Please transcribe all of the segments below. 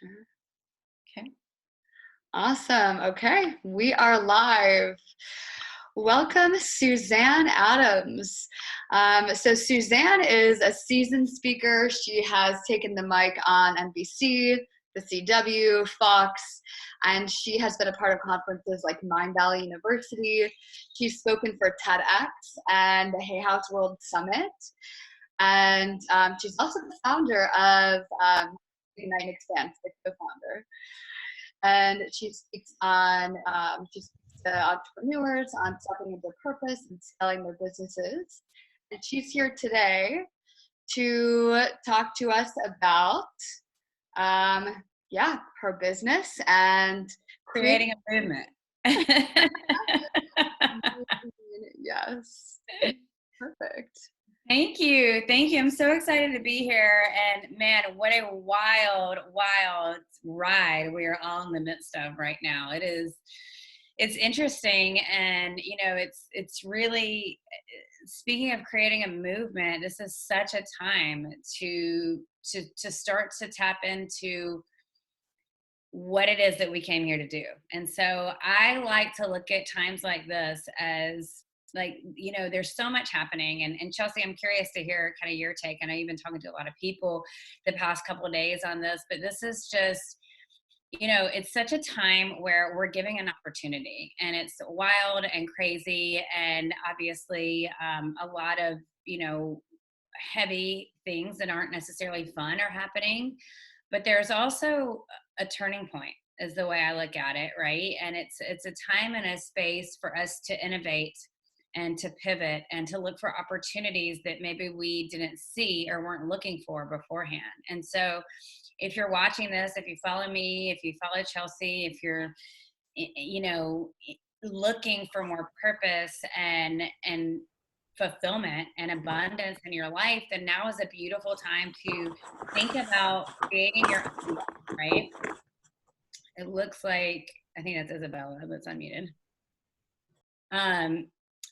Okay. Awesome. Okay. We are live. Welcome, Suzanne Adams. So, Suzanne is a seasoned speaker. She has taken the mic on NBC, the CW, Fox, and she has been a part of conferences like Mind Valley University. She's spoken for TEDx and the Hay House World Summit. And she's also the founder of Ignite and Expand, the co-founder. And she speaks to entrepreneurs on stepping into purpose and scaling their businesses. And she's here today to talk to us about, her business and creating a movement. Yes, perfect. Thank you. I'm so excited to be here. And man, what a wild ride we are all in the midst of right now. It's interesting. And, it's really, speaking of creating a movement, this is such a time to start to tap into what it is that we came here to do. And so I like to look at times like this as there's so much happening. And Chelsea, I'm curious to hear kind of your take. I know you've been talking to a lot of people the past couple of days on this, but this is just, it's such a time where we're giving an opportunity, and it's wild and crazy. And obviously a lot of, heavy things that aren't necessarily fun are happening, but there's also a turning point is the way I look at it. Right. And it's a time and a space for us to innovate and to pivot and to look for opportunities that maybe we didn't see or weren't looking for beforehand. And so if you're watching this, if you follow me, if you follow Chelsea, if you're, looking for more purpose and fulfillment and abundance in your life, then now is a beautiful time to think about creating your own, right? It looks like, I think that's Isabella that's unmuted.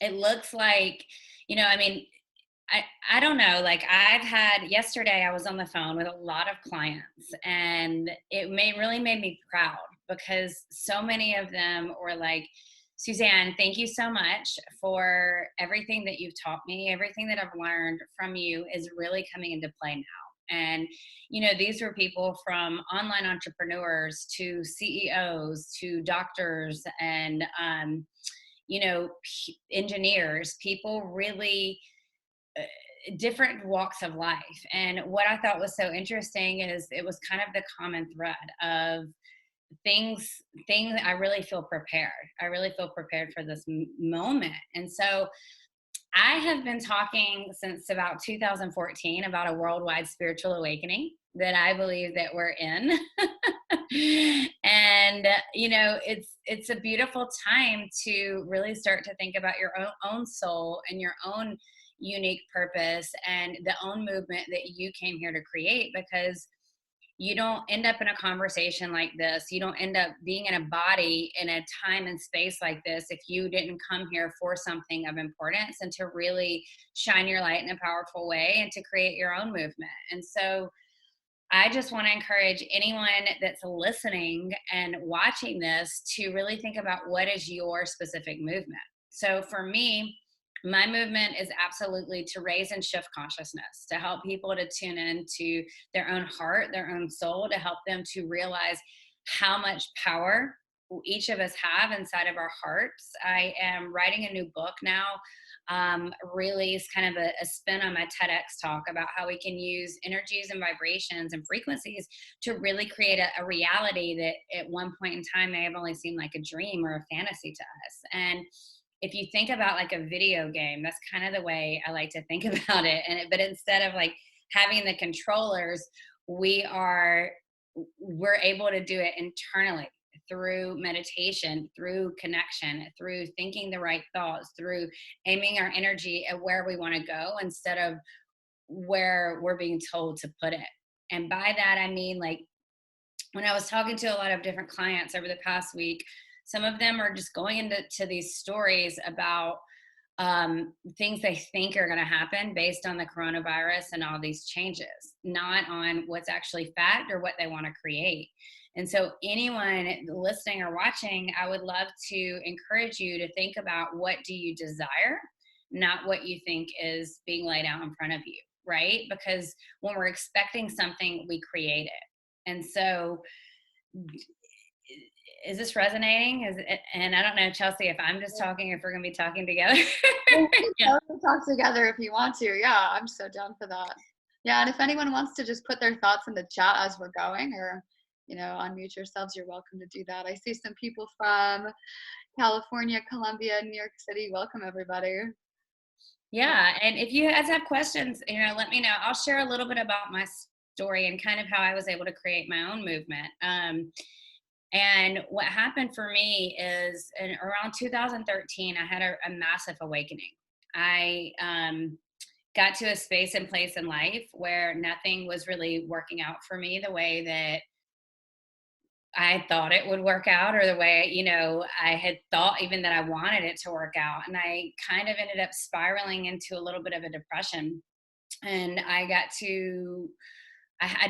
It looks like, I don't know, like yesterday I was on the phone with a lot of clients, and it really made me proud because so many of them were like, Suzanne, thank you so much for everything that you've taught me. Everything that I've learned from you is really coming into play now. And, these were people from online entrepreneurs to CEOs to doctors and, engineers, people really different walks of life. And what I thought was so interesting is it was kind of the common thread of things I really feel prepared. I really feel prepared for this moment. And so I have been talking since about 2014 about a worldwide spiritual awakening that I believe that we're in. And it's a beautiful time to really start to think about your own soul and your own unique purpose and the own movement that you came here to create, because you don't end up in a conversation like this. You don't end up being in a body in a time and space like this if you didn't come here for something of importance and to really shine your light in a powerful way and to create your own movement. And so I just want to encourage anyone that's listening and watching this to really think about what is your specific movement. So for me, my movement is absolutely to raise and shift consciousness, to help people to tune into their own heart, their own soul, to help them to realize how much power each of us have inside of our hearts. I am writing a new book now, really is kind of a spin on my TEDx talk about how we can use energies and vibrations and frequencies to really create a reality that at one point in time may have only seemed like a dream or a fantasy to us. And if you think about like a video game, that's kind of the way I like to think about it. But instead of like having the controllers, we're able to do it internally through meditation, through connection, through thinking the right thoughts, through aiming our energy at where we want to go instead of where we're being told to put it. And by that, I mean, like, when I was talking to a lot of different clients over the past week, some of them are just going into these stories about things they think are going to happen based on the coronavirus and all these changes, not on what's actually fact or what they want to create. And so, anyone listening or watching, I would love to encourage you to think about, what do you desire, not what you think is being laid out in front of you, right? Because when we're expecting something, we create it. And so, is this resonating? And I don't know, Chelsea, if I'm just talking, if we're going to be talking together. Well, we can Yeah. totally talk together if you want to. Yeah, I'm so down for that. Yeah, and if anyone wants to just put their thoughts in the chat as we're going, or unmute yourselves, you're welcome to do that. I see some people from California, Colombia, New York City. Welcome, everybody. Yeah. And if you guys have questions, let me know. I'll share a little bit about my story and kind of how I was able to create my own movement. And what happened for me is, around 2013, I had a massive awakening. I got to a space and place in life where nothing was really working out for me the way that I thought it would work out, or the way, I had thought even that I wanted it to work out. And I kind of ended up spiraling into a little bit of a depression. And I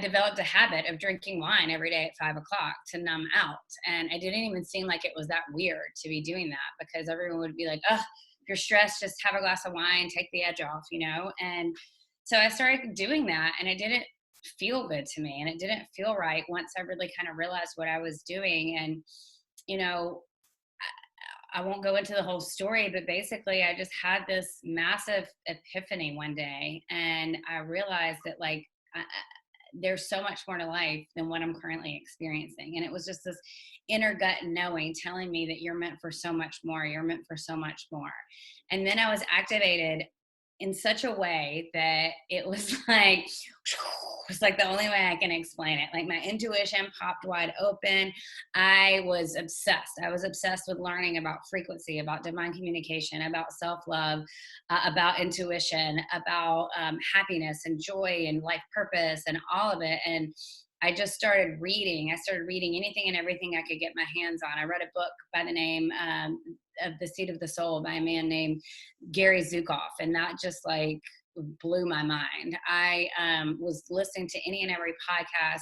developed a habit of drinking wine every day at 5 o'clock to numb out. And it didn't even seem like it was that weird to be doing that, because everyone would be like, oh, if you're stressed, just have a glass of wine, take the edge off. And so I started doing that, and it didn't feel good to me. And it didn't feel right once I really kind of realized what I was doing. And, you know, I won't go into the whole story, but basically I just had this massive epiphany one day, and I realized that, like, there's so much more to life than what I'm currently experiencing. And it was just this inner gut knowing telling me that you're meant for so much more. You're meant for so much more. And then I was activated in such a way that it was like, it's like the only way I can explain it. Like, my intuition popped wide open. I was obsessed. I was obsessed with learning about frequency, about divine communication, about self-love, about intuition, about happiness and joy and life purpose and all of it. And I just started reading. I started reading anything and everything I could get my hands on. I read a book by the name of The Seat of the Soul by a man named Gary Zukav, and that just, like, blew my mind. I was listening to any and every podcast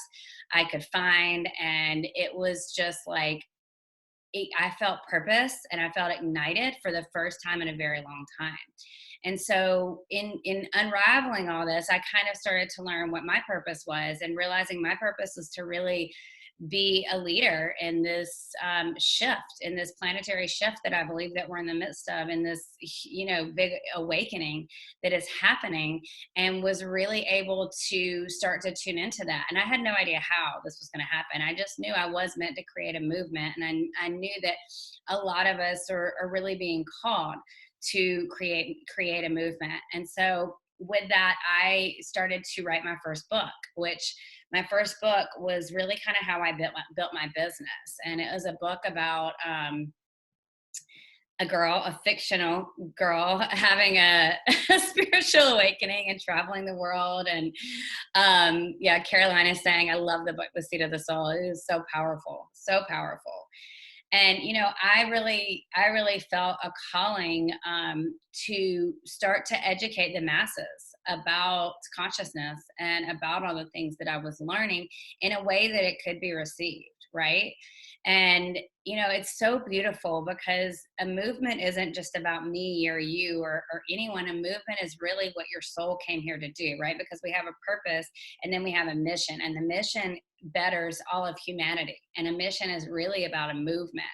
I could find, and it was just like, I felt purpose and I felt ignited for the first time in a very long time. And so, in unraveling all this, I kind of started to learn what my purpose was, and realizing my purpose is to really be a leader in this shift, in this planetary shift that I believe that we're in the midst of, in this, big awakening that is happening, and was really able to start to tune into that. And I had no idea how this was going to happen. I just knew I was meant to create a movement. And I knew that a lot of us are really being called to create a movement. And so with that, I started to write my first book, which my first book was really kind of how I built my business. And it was a book about a fictional girl, having a spiritual awakening and traveling the world. And Caroline is saying, I love the book, The Seat of the Soul. It is so powerful, so powerful. And, I really felt a calling to start to educate the masses about consciousness and about all the things that I was learning in a way that it could be received, right? And, it's so beautiful, because a movement isn't just about me or you or anyone. A movement is really what your soul came here to do, right? Because we have a purpose, and then we have a mission, and the mission betters all of humanity. And a mission is really about a movement.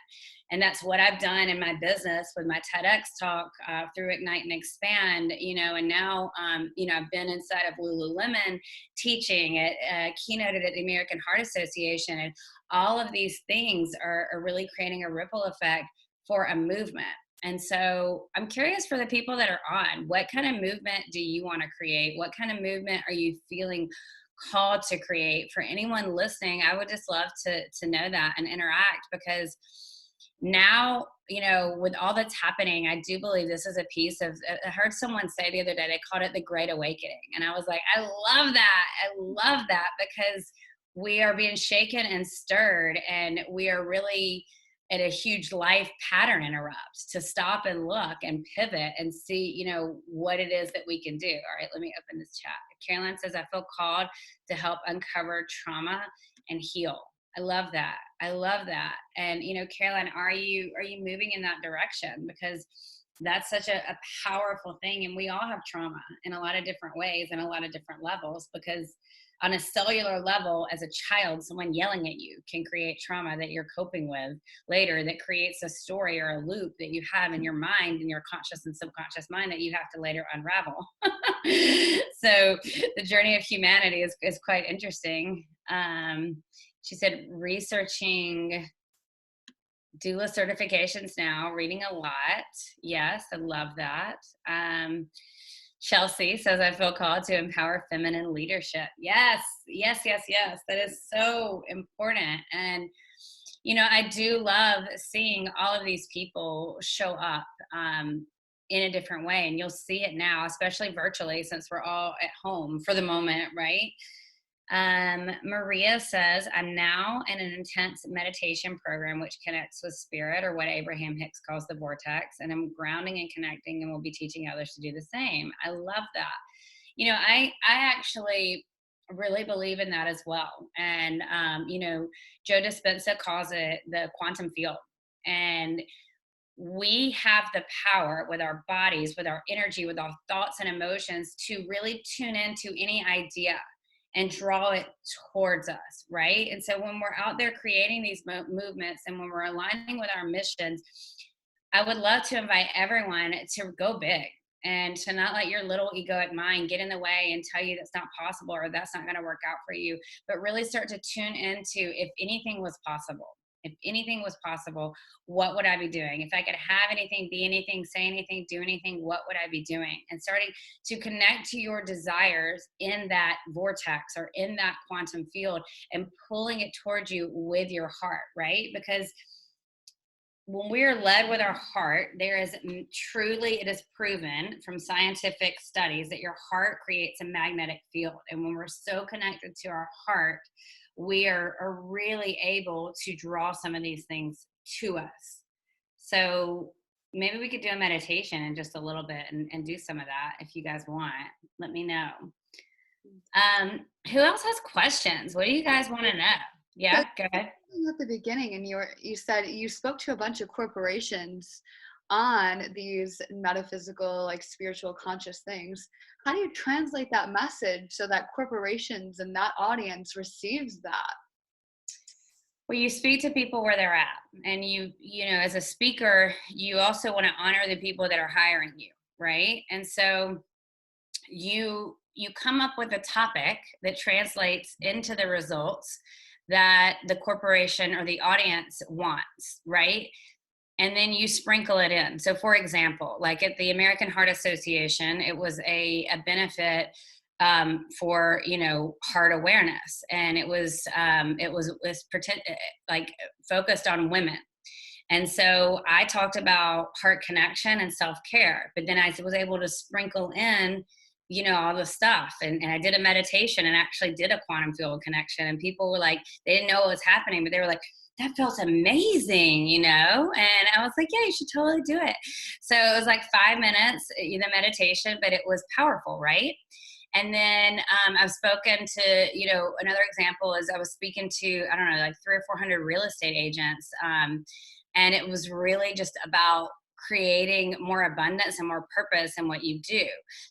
And that's what I've done in my business with my TEDx talk through Ignite and Expand, and now, I've been inside of Lululemon teaching it, keynoted at the American Heart Association. And all of these things are really creating a ripple effect for a movement. And so I'm curious, for the people that are on, what kind of movement do you want to create? What kind of movement are you feeling called to create? For anyone listening, I would just love to know that and interact, because now, with all that's happening, I do believe this is a piece of, I heard someone say the other day, they called it the Great Awakening. And I was like, I love that. I love that, because we are being shaken and stirred, and we are really and a huge life pattern interrupts, to stop and look and pivot and see, what it is that we can do. All right, let me open this chat. Caroline says, I feel called to help uncover trauma and heal. I love that. I love that. And Caroline, are you moving in that direction? Because that's such a powerful thing. And we all have trauma in a lot of different ways and a lot of different levels, because on a cellular level, as a child, someone yelling at you can create trauma that you're coping with later, that creates a story or a loop that you have in your mind, in your conscious and subconscious mind, that you have to later unravel. So the journey of humanity is quite interesting. She said, researching doula certifications now, reading a lot. Yes, I love that. Chelsea says, I feel called to empower feminine leadership. Yes, yes, yes, yes. That is so important. And, I do love seeing all of these people show up in a different way. And you'll see it now, especially virtually, since we're all at home for the moment, right? Maria says, I'm now in an intense meditation program which connects with spirit, or what Abraham Hicks calls the vortex, and I'm grounding and connecting, and will be teaching others to do the same. I love that. I actually really believe in that as well. And Joe Dispenza calls it the quantum field. And we have the power with our bodies, with our energy, with our thoughts and emotions, to really tune into any idea and draw it towards us, right? And so when we're out there creating these movements, and when we're aligning with our missions, I would love to invite everyone to go big, and to not let your little egoic mind get in the way and tell you that's not possible, or that's not going to work out for you, but really start to tune into, if anything was possible. If anything was possible, what would I be doing? If I could have anything, be anything, say anything, do anything, what would I be doing? And starting to connect to your desires in that vortex, or in that quantum field, and pulling it towards you with your heart, right? Because when we are led with our heart, there is truly, it is proven from scientific studies that your heart creates a magnetic field. And when we're so connected to our heart, we are really able to draw some of these things to us. So maybe we could do a meditation in just a little bit, and do some of that. If you guys want, let me know. Who else has questions? What do you guys want to know? Yeah, go ahead. At the beginning, and you said you spoke to a bunch of corporations on these metaphysical, like spiritual, conscious things. How do you translate that message so that corporations and that audience receives that? Well, you speak to people where they're at, and you know, as a speaker, you also want to honor the people that are hiring you, right? And so you come up with a topic that translates into the results that the corporation or the audience wants, right? And then you sprinkle it in. So for example, like at the American Heart Association, it was a benefit for, heart awareness. And it was like focused on women. And so I talked about heart connection and self-care, but then I was able to sprinkle in, all the stuff. And I did a meditation and actually did a quantum field connection. And people were like, they didn't know what was happening, but they were like, that felt amazing, And I was like, yeah, you should totally do it. So it was like 5 minutes, the meditation, but it was powerful, right? And then I've spoken to, another example is I was speaking to, I don't know, like 300 or 400 real estate agents. And it was really just about creating more abundance and more purpose in what you do.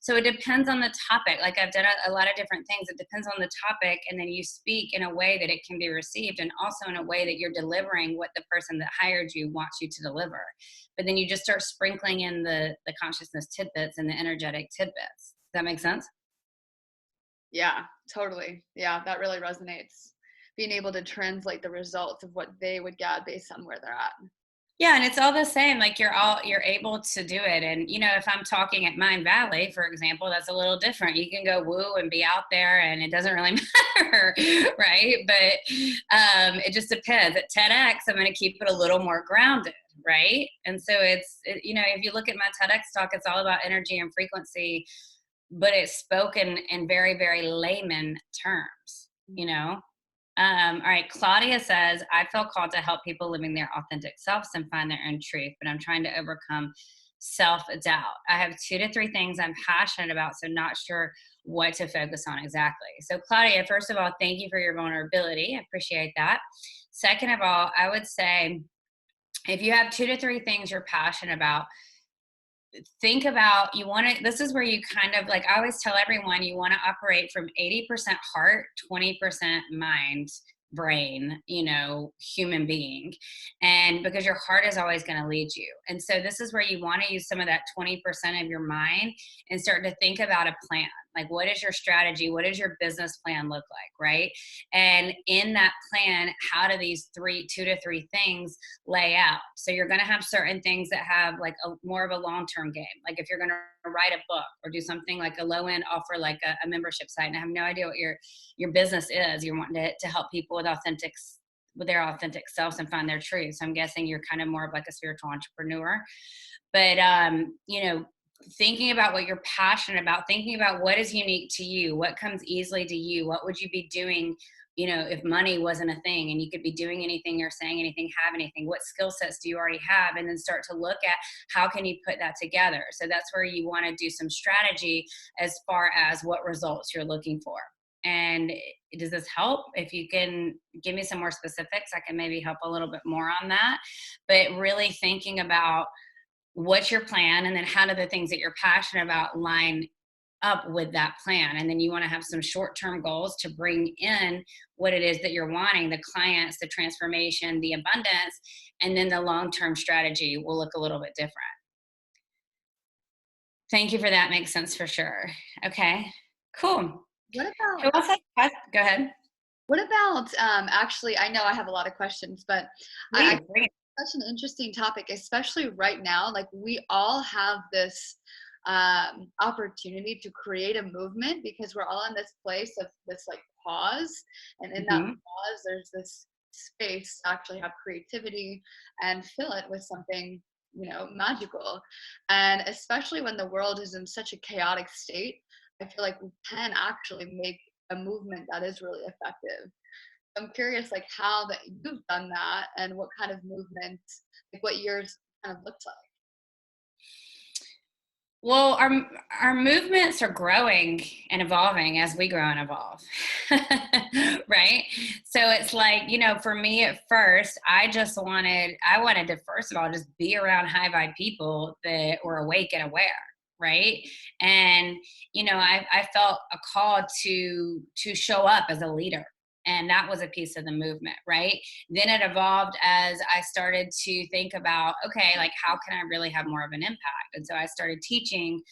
So it depends on the topic. Like I've done a lot of different things. It depends on the topic. And then you speak in a way that it can be received, and also in a way that you're delivering what the person that hired you wants you to deliver. But then you just start sprinkling in the consciousness tidbits and the energetic tidbits. Does that make sense? Yeah, totally. Yeah, that really resonates. Being able to translate the results of what they would get based on where they're at. Yeah, and it's all the same. Like you're able to do it. And if I'm talking at Mind Valley, for example, that's a little different. You can go woo and be out there, and it doesn't really matter, right? But it just depends. At TEDx, I'm going to keep it a little more grounded, right? And so if you look at my TEDx talk, it's all about energy and frequency, but it's spoken in very, very layman terms, All right, Claudia says, I feel called to help people living their authentic selves and find their own truth, but I'm trying to overcome self doubt. I have 2 to 3 things I'm passionate about, so not sure what to focus on exactly. So, Claudia, first of all, thank you for your vulnerability. I appreciate that. Second of all, I would say if you have 2 to 3 things you're passionate about, think about, you want to, this is where you kind of, like I always tell everyone, you want to operate from 80% heart, 20% mind, brain, human being. And because your heart is always going to lead you, and so this is where you want to use some of that 20% of your mind and start to think about a plan. Like, what is your strategy? What does your business plan look like? Right? And in that plan, how do these 2 to 3 things lay out? So you're going to have certain things that have like more of a long-term game. Like if you're going to write a book or do something like a low-end offer, like a membership site, and I have no idea what your business is, you're wanting to help people with their authentic selves and find their truth. So I'm guessing you're kind of more of like a spiritual entrepreneur. But thinking about what you're passionate about, thinking about what is unique to you, what comes easily to you, what would you be doing, if money wasn't a thing and you could be doing anything or saying anything, have anything, what skill sets do you already have? And then start to look at how can you put that together. So that's where you want to do some strategy as far as what results you're looking for. And does this help? If you can give me some more specifics, I can maybe help a little bit more on that. But really thinking about what's your plan, and then how do the things that you're passionate about line up with that plan. And then you want to have some short-term goals to bring in what it is that you're wanting, the clients, the transformation, the abundance, and then the long-term strategy will look a little bit different. Thank you for that. Makes sense for sure. Okay, cool. What Who about else go ahead. actually, I know I have a lot of questions, but I Please, bring it. such an interesting topic, especially right now. Like we all have this opportunity to create a movement because we're all in this place of this like pause, and in that Mhm. pause, there's this space to actually have creativity and fill it with something magical. And especially when the world is in such a chaotic state, I feel like we can actually make a movement that is really effective. I'm curious, like how that you've done that, and what kind of movement, like what yours kind of looks like. Well, our movements are growing and evolving as we grow and evolve. Right? So it's like, for me at first, I wanted to first of all just be around high vibe people that were awake and aware, right? And I felt a call to show up as a leader. And that was a piece of the movement, right? Then it evolved as I started to think about, okay, like how can I really have more of an impact? And so I started teaching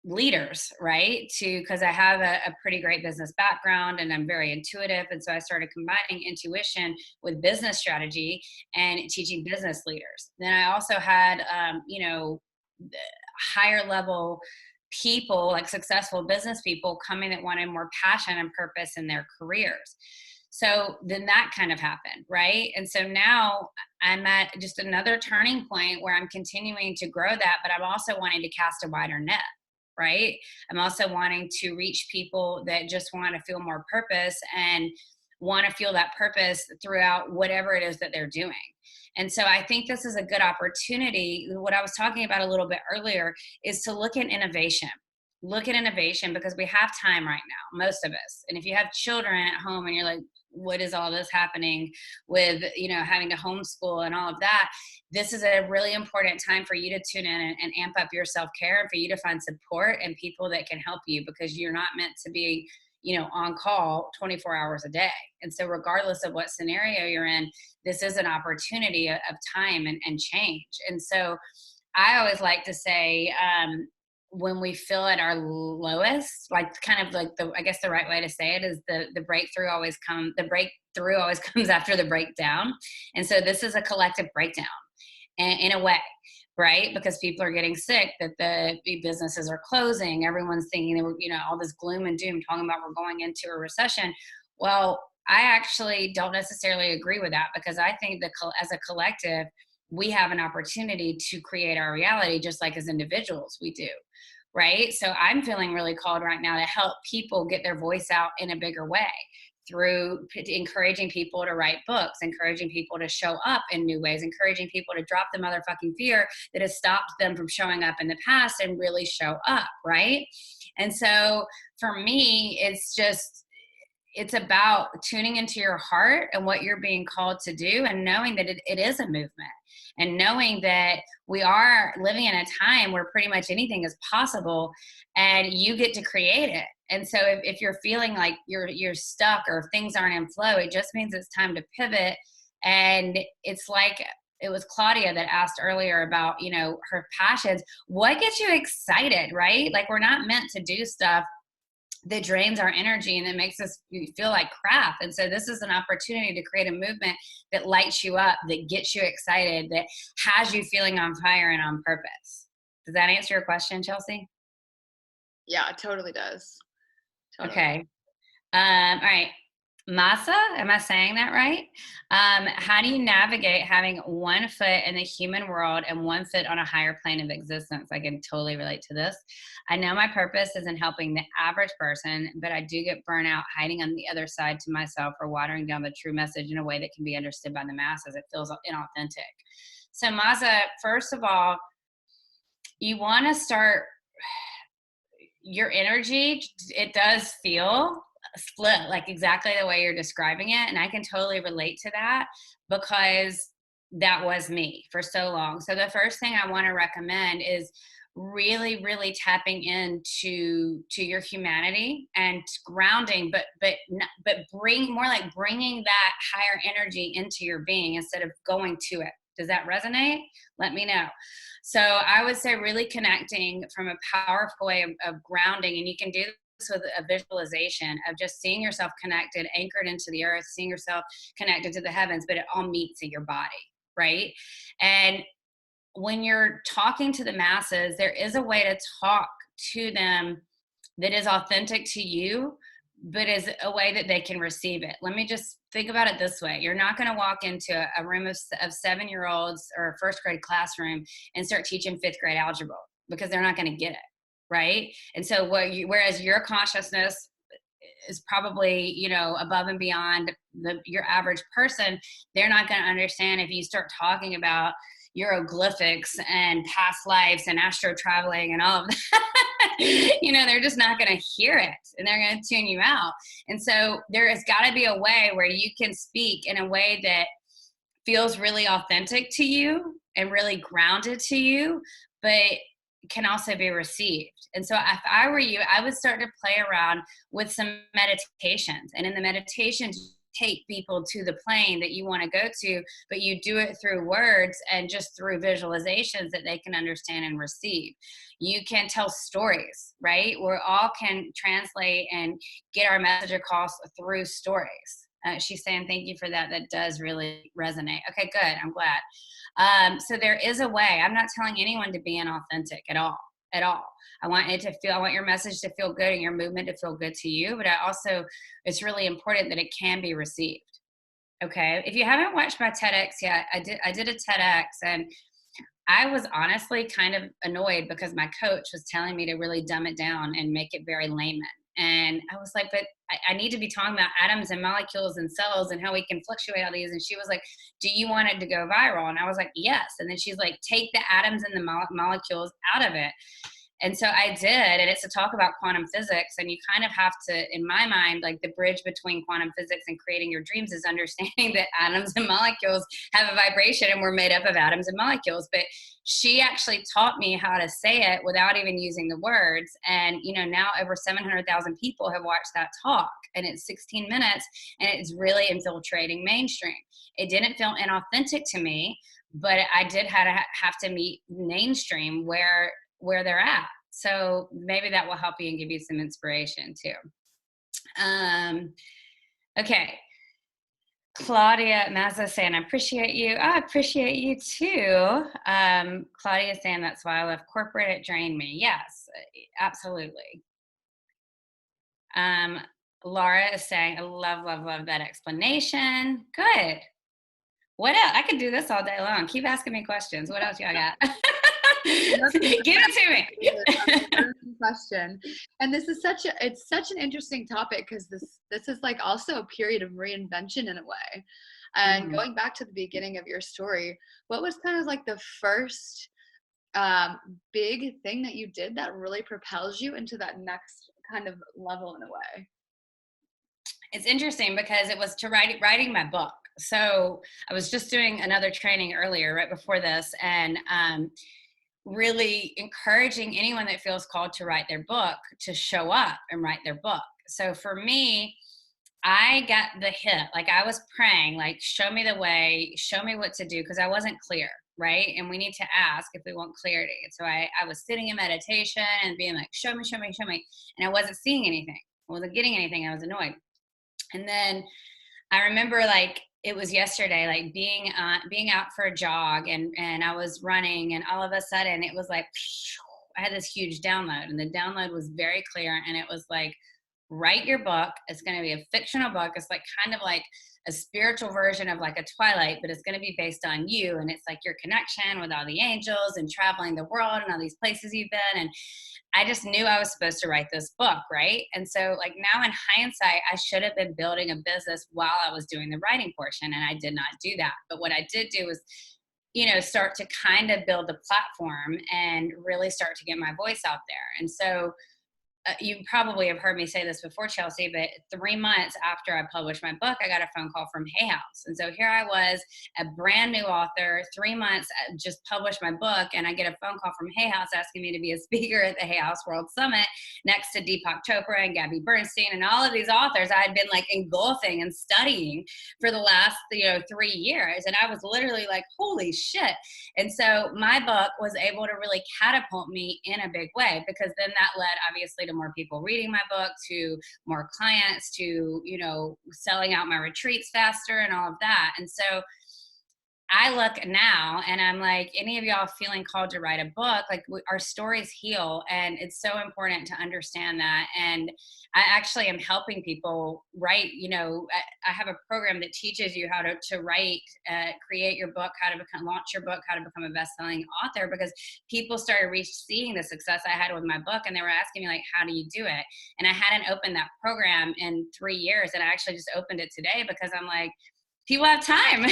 leaders, right? Because I have a pretty great business background and I'm very intuitive. And so I started combining intuition with business strategy and teaching business leaders. Then I also had, higher level people, like successful business people coming that wanted more passion and purpose in their careers. So then that kind of happened, right? And so now I'm at just another turning point where I'm continuing to grow that, but I'm also wanting to cast a wider net, right? I'm also wanting to reach people that just want to feel more purpose and want to feel that purpose throughout whatever it is that they're doing. And so I think this is a good opportunity. What I was talking about a little bit earlier is to look at innovation. Look at innovation because we have time right now, most of us. And if you have children at home and you're like, what is all this happening with, having to homeschool and all of that? This is a really important time for you to tune in and amp up your self-care, and for you to find support and people that can help you, because you're not meant to be on call 24 hours a day. And so regardless of what scenario you're in, this is an opportunity of time and change. And so I always like to say, when we feel at our lowest, like kind of like I guess the right way to say it is the breakthrough always comes after the breakdown. And so this is a collective breakdown in a way, right? Because people are getting sick, that the businesses are closing. Everyone's thinking they were, all this gloom and doom, talking about we're going into a recession. Well, I actually don't necessarily agree with that, because I think that as a collective, we have an opportunity to create our reality just like as individuals we do, right? So I'm feeling really called right now to help people get their voice out in a bigger way, through encouraging people to write books, encouraging people to show up in new ways, encouraging people to drop the motherfucking fear that has stopped them from showing up in the past and really show up, right? And so for me, it's about tuning into your heart and what you're being called to do, and knowing that it is a movement, and knowing that we are living in a time where pretty much anything is possible and you get to create it. And so if you're feeling like you're stuck or if things aren't in flow, it just means it's time to pivot. And it's like, it was Claudia that asked earlier about, her passions. What gets you excited, right? Like, we're not meant to do stuff that drains our energy and that makes us feel like crap. And so this is an opportunity to create a movement that lights you up, that gets you excited, that has you feeling on fire and on purpose. Does that answer your question, Chelsea? Yeah, it totally does. Totally. Okay. All right. Masa, am I saying that right? How do you navigate having one foot in the human world and one foot on a higher plane of existence? I can totally relate to this. I know my purpose isn't helping the average person, but I do get burnout hiding on the other side to myself or watering down the true message in a way that can be understood by the masses. It feels inauthentic. So, Masa, first of all, you want to start your energy. It does feel split, like exactly the way you're describing it. And I can totally relate to that because that was me for so long. So the first thing I want to recommend is really, really tapping into your humanity and grounding, but bring more like bringing that higher energy into your being instead of going to it. Does that resonate? Let me know. So I would say really connecting from a powerful way of grounding, and you can do this with a visualization of just seeing yourself connected, anchored into the earth, seeing yourself connected to the heavens, but it all meets in your body, right? And when you're talking to the masses, there is a way to talk to them that is authentic to you, but is a way that they can receive it. Let me just think about it this way. You're not going to walk into a room of 7-year-olds or a first grade classroom and start teaching 5th grade algebra because they're not going to get it, right? And so whereas your consciousness is probably, above and beyond your average person, they're not going to understand if you start talking about hieroglyphics and past lives and astro traveling and all of that. They're just not going to hear it, and they're going to tune you out. And so there has got to be a way where you can speak in a way that feels really authentic to you and really grounded to you, but can also be received. And so if I were you, I would start to play around with some meditations. And in the meditations, take people to the plane that you want to go to, but you do it through words and just through visualizations that they can understand and receive. You can tell stories, right? We all can translate and get our message across through stories. She's saying, thank you for that. That does really resonate. Okay, good. I'm glad. So there is a way. I'm not telling anyone to be inauthentic at all. I want your message to feel good and your movement to feel good to you. But it's really important that it can be received. Okay. If you haven't watched my TEDx yet, I did a TEDx, and I was honestly kind of annoyed because my coach was telling me to really dumb it down and make it very layman. And I was like, but I need to be talking about atoms and molecules and cells and how we can fluctuate all these. And she was like, do you want it to go viral? And I was like, yes. And then she's like, take the atoms and the molecules out of it. And so I did, and it's to talk about quantum physics. And you kind of have to, in my mind, like the bridge between quantum physics and creating your dreams is understanding that atoms and molecules have a vibration and we're made up of atoms and molecules. But she actually taught me how to say it without even using the words. And, now over 700,000 people have watched that talk, and it's 16 minutes, and it's really infiltrating mainstream. It didn't feel inauthentic to me, but I did have to meet mainstream where they're at. So maybe that will help you and give you some inspiration too. Okay. Claudia Mazza saying, I appreciate you. I appreciate you too. Claudia saying, that's why I left corporate. It drained me. Yes, absolutely. Laura is saying, I love, love, love that explanation. Good. What else? I could do this all day long. Keep asking me questions. What else y'all got? Give it to me. Question. And this is it's such an interesting topic because this is like also a period of reinvention in a way. And Mhm. going back to the beginning of your story, what was kind of like the first big thing that you did that really propels you into that next kind of level in a way? It's interesting because it was to writing my book. So I was just doing another training earlier, right before this, and really encouraging anyone that feels called to write their book to show up and write their book. So for me, I got the hit. Like I was praying, like, show me the way, show me what to do, because I wasn't clear, right? And we need to ask if we want clarity. And so I was sitting in meditation and being like, show me, show me, show me. And I wasn't seeing anything. I wasn't getting anything. I was annoyed. And then I remember like it was yesterday, like being out for a jog, and I was running, and all of a sudden it was like I had this huge download, and the download was very clear, and it was like, write your book. It's going to be a fictional book. It's like kind of like a spiritual version of like a Twilight, but it's going to be based on you, and it's like your connection with all the angels and traveling the world and all these places you've been. And I just knew I was supposed to write this book, right? And so, like, now in hindsight, I should have been building a business while I was doing the writing portion, and I did not do that. But what I did do was, start to kind of build the platform and really start to get my voice out there. And so, you probably have heard me say this before, Chelsea, but 3 months after I published my book, I got a phone call from Hay House. And so here I was, a brand new author, 3 months, just published my book, and I get a phone call from Hay House asking me to be a speaker at the Hay House World Summit next to Deepak Chopra and Gabby Bernstein and all of these authors I had been like engulfing and studying for the last 3 years. And I was literally like, holy shit. And so my book was able to really catapult me in a big way, because then that led obviously to more people reading my book, to more clients, to, selling out my retreats faster and all of that. And so I look now and I'm like, any of y'all feeling called to write a book, like our stories heal. And it's so important to understand that. And I actually am helping people write, I have a program that teaches you how to write, create your book, how to launch your book, how to become a best-selling author, because people started seeing the success I had with my book. And they were asking me like, how do you do it? And I hadn't opened that program in 3 years. And I actually just opened it today because I'm like, people have time.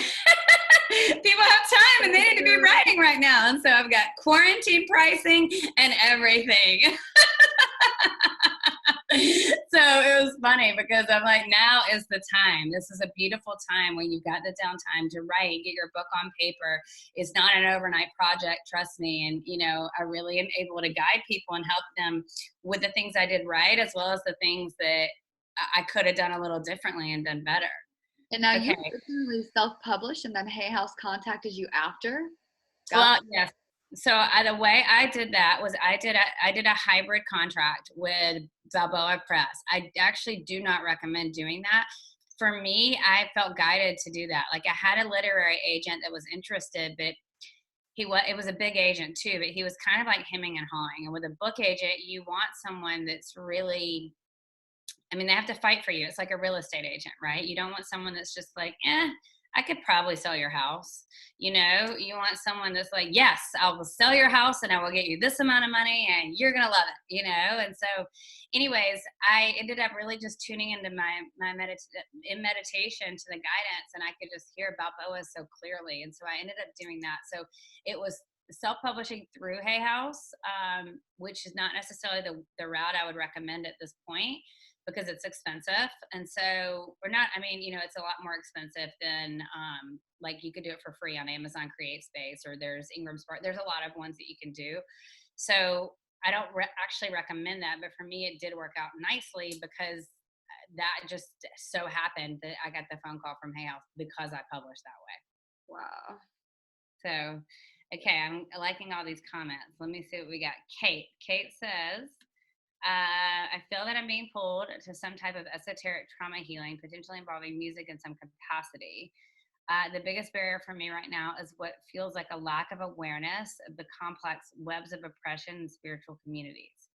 People have time and they need to be writing right now. And so I've got quarantine pricing and everything. So it was funny because I'm like, now is the time. This is a beautiful time when you've got the downtime to write, get your book on paper. It's not an overnight project, trust me. And, I really am able to guide people and help them with the things I did right, as well as the things that I could have done a little differently and done better. And now you Okay. originally self-published, and then Hay House contacted you after. Got Well, yes. So the way I did that was I did a hybrid contract with Balboa Press. I actually do not recommend doing that. For me, I felt guided to do that. Like I had a literary agent that was interested, but it was a big agent too, but he was kind of like hemming and hawing. And with a book agent, you want someone that's really, I mean, they have to fight for you. It's like a real estate agent, right? You don't want someone that's just like, I could probably sell your house. You want someone that's like, yes, I will sell your house and I will get you this amount of money and you're going to love it, And so anyways, I ended up really just tuning into my meditation to the guidance, and I could just hear Balboa so clearly. And so I ended up doing that. So it was self-publishing through Hay House, which is not necessarily the route I would recommend at this point, because it's expensive. And so it's a lot more expensive than like you could do it for free on Amazon Create Space, or there's Ingram Spark. There's a lot of ones that you can do. So I don't actually recommend that, but for me, it did work out nicely because that just so happened that I got the phone call from Hay House because I published that way. Wow. So, okay, I'm liking all these comments. Let me see what we got. Kate says, I feel that I'm being pulled to some type of esoteric trauma healing, potentially involving music in some capacity. The biggest barrier for me right now is what feels like a lack of awareness of the complex webs of oppression in spiritual communities.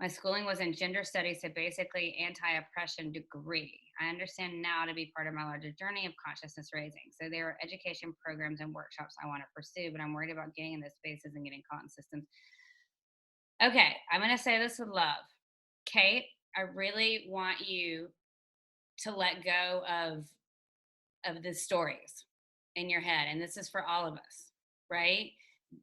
My schooling was in gender studies, so basically anti-oppression degree. I understand now to be part of my larger journey of consciousness raising. So there are education programs and workshops I want to pursue, but I'm worried about getting in those spaces and getting caught in systems. Okay, I'm going to say this with love. Kate, I really want you to let go of the stories in your head, and this is for all of us, right?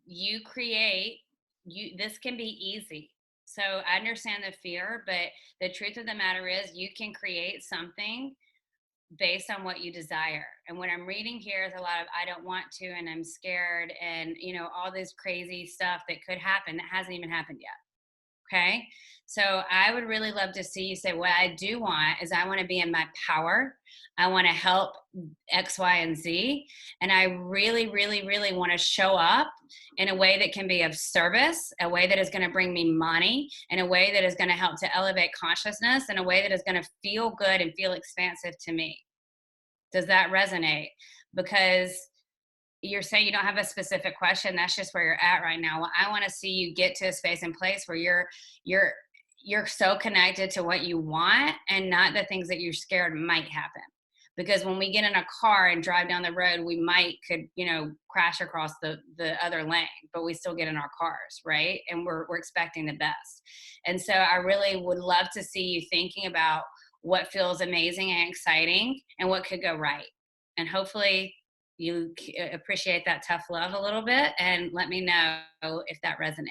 You create, you this can be easy. So I understand the fear, but the truth of the matter is you can create something based on what you desire. And what I'm reading here is a lot of I don't want to, and I'm scared, and all this crazy stuff that could happen that hasn't even happened yet. Okay. So I would really love to see you say, what I do want is I want to be in my power. I want to help X, Y, and Z. And I really, really, really want to show up in a way that can be of service, a way that is going to bring me money, in a way that is going to help to elevate consciousness, in a way that is going to feel good and feel expansive to me. Does that resonate? Because you're saying you don't have a specific question, that's just where you're at right now. Well, I want to see you get to a space and place where you're so connected to what you want and not the things that you're scared might happen. Because when we get in a car and drive down the road, we could crash across the other lane, but we still get in our cars, right? And we're expecting the best. And so I really would love to see you thinking about what feels amazing and exciting and what could go right. And hopefully you appreciate that tough love a little bit, and let me know if that resonates.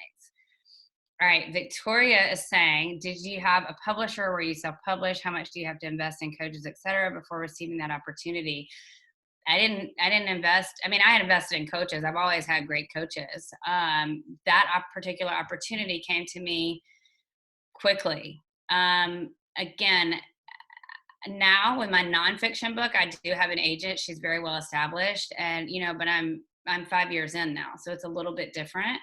All right, Victoria is saying, did you have a publisher where you self-publish? How much do you have to invest in coaches, et cetera, before receiving that opportunity? I didn't invest. I mean, I had invested in coaches. I've always had great coaches. That particular opportunity came to me quickly. Again, now with my nonfiction book, I do have an agent. She's very well established, and but I'm 5 years in now, so it's a little bit different.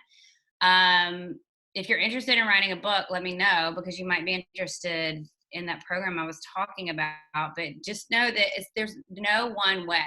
If you're interested in writing a book, let me know, because you might be interested in that program I was talking about. But just know that there's no one way.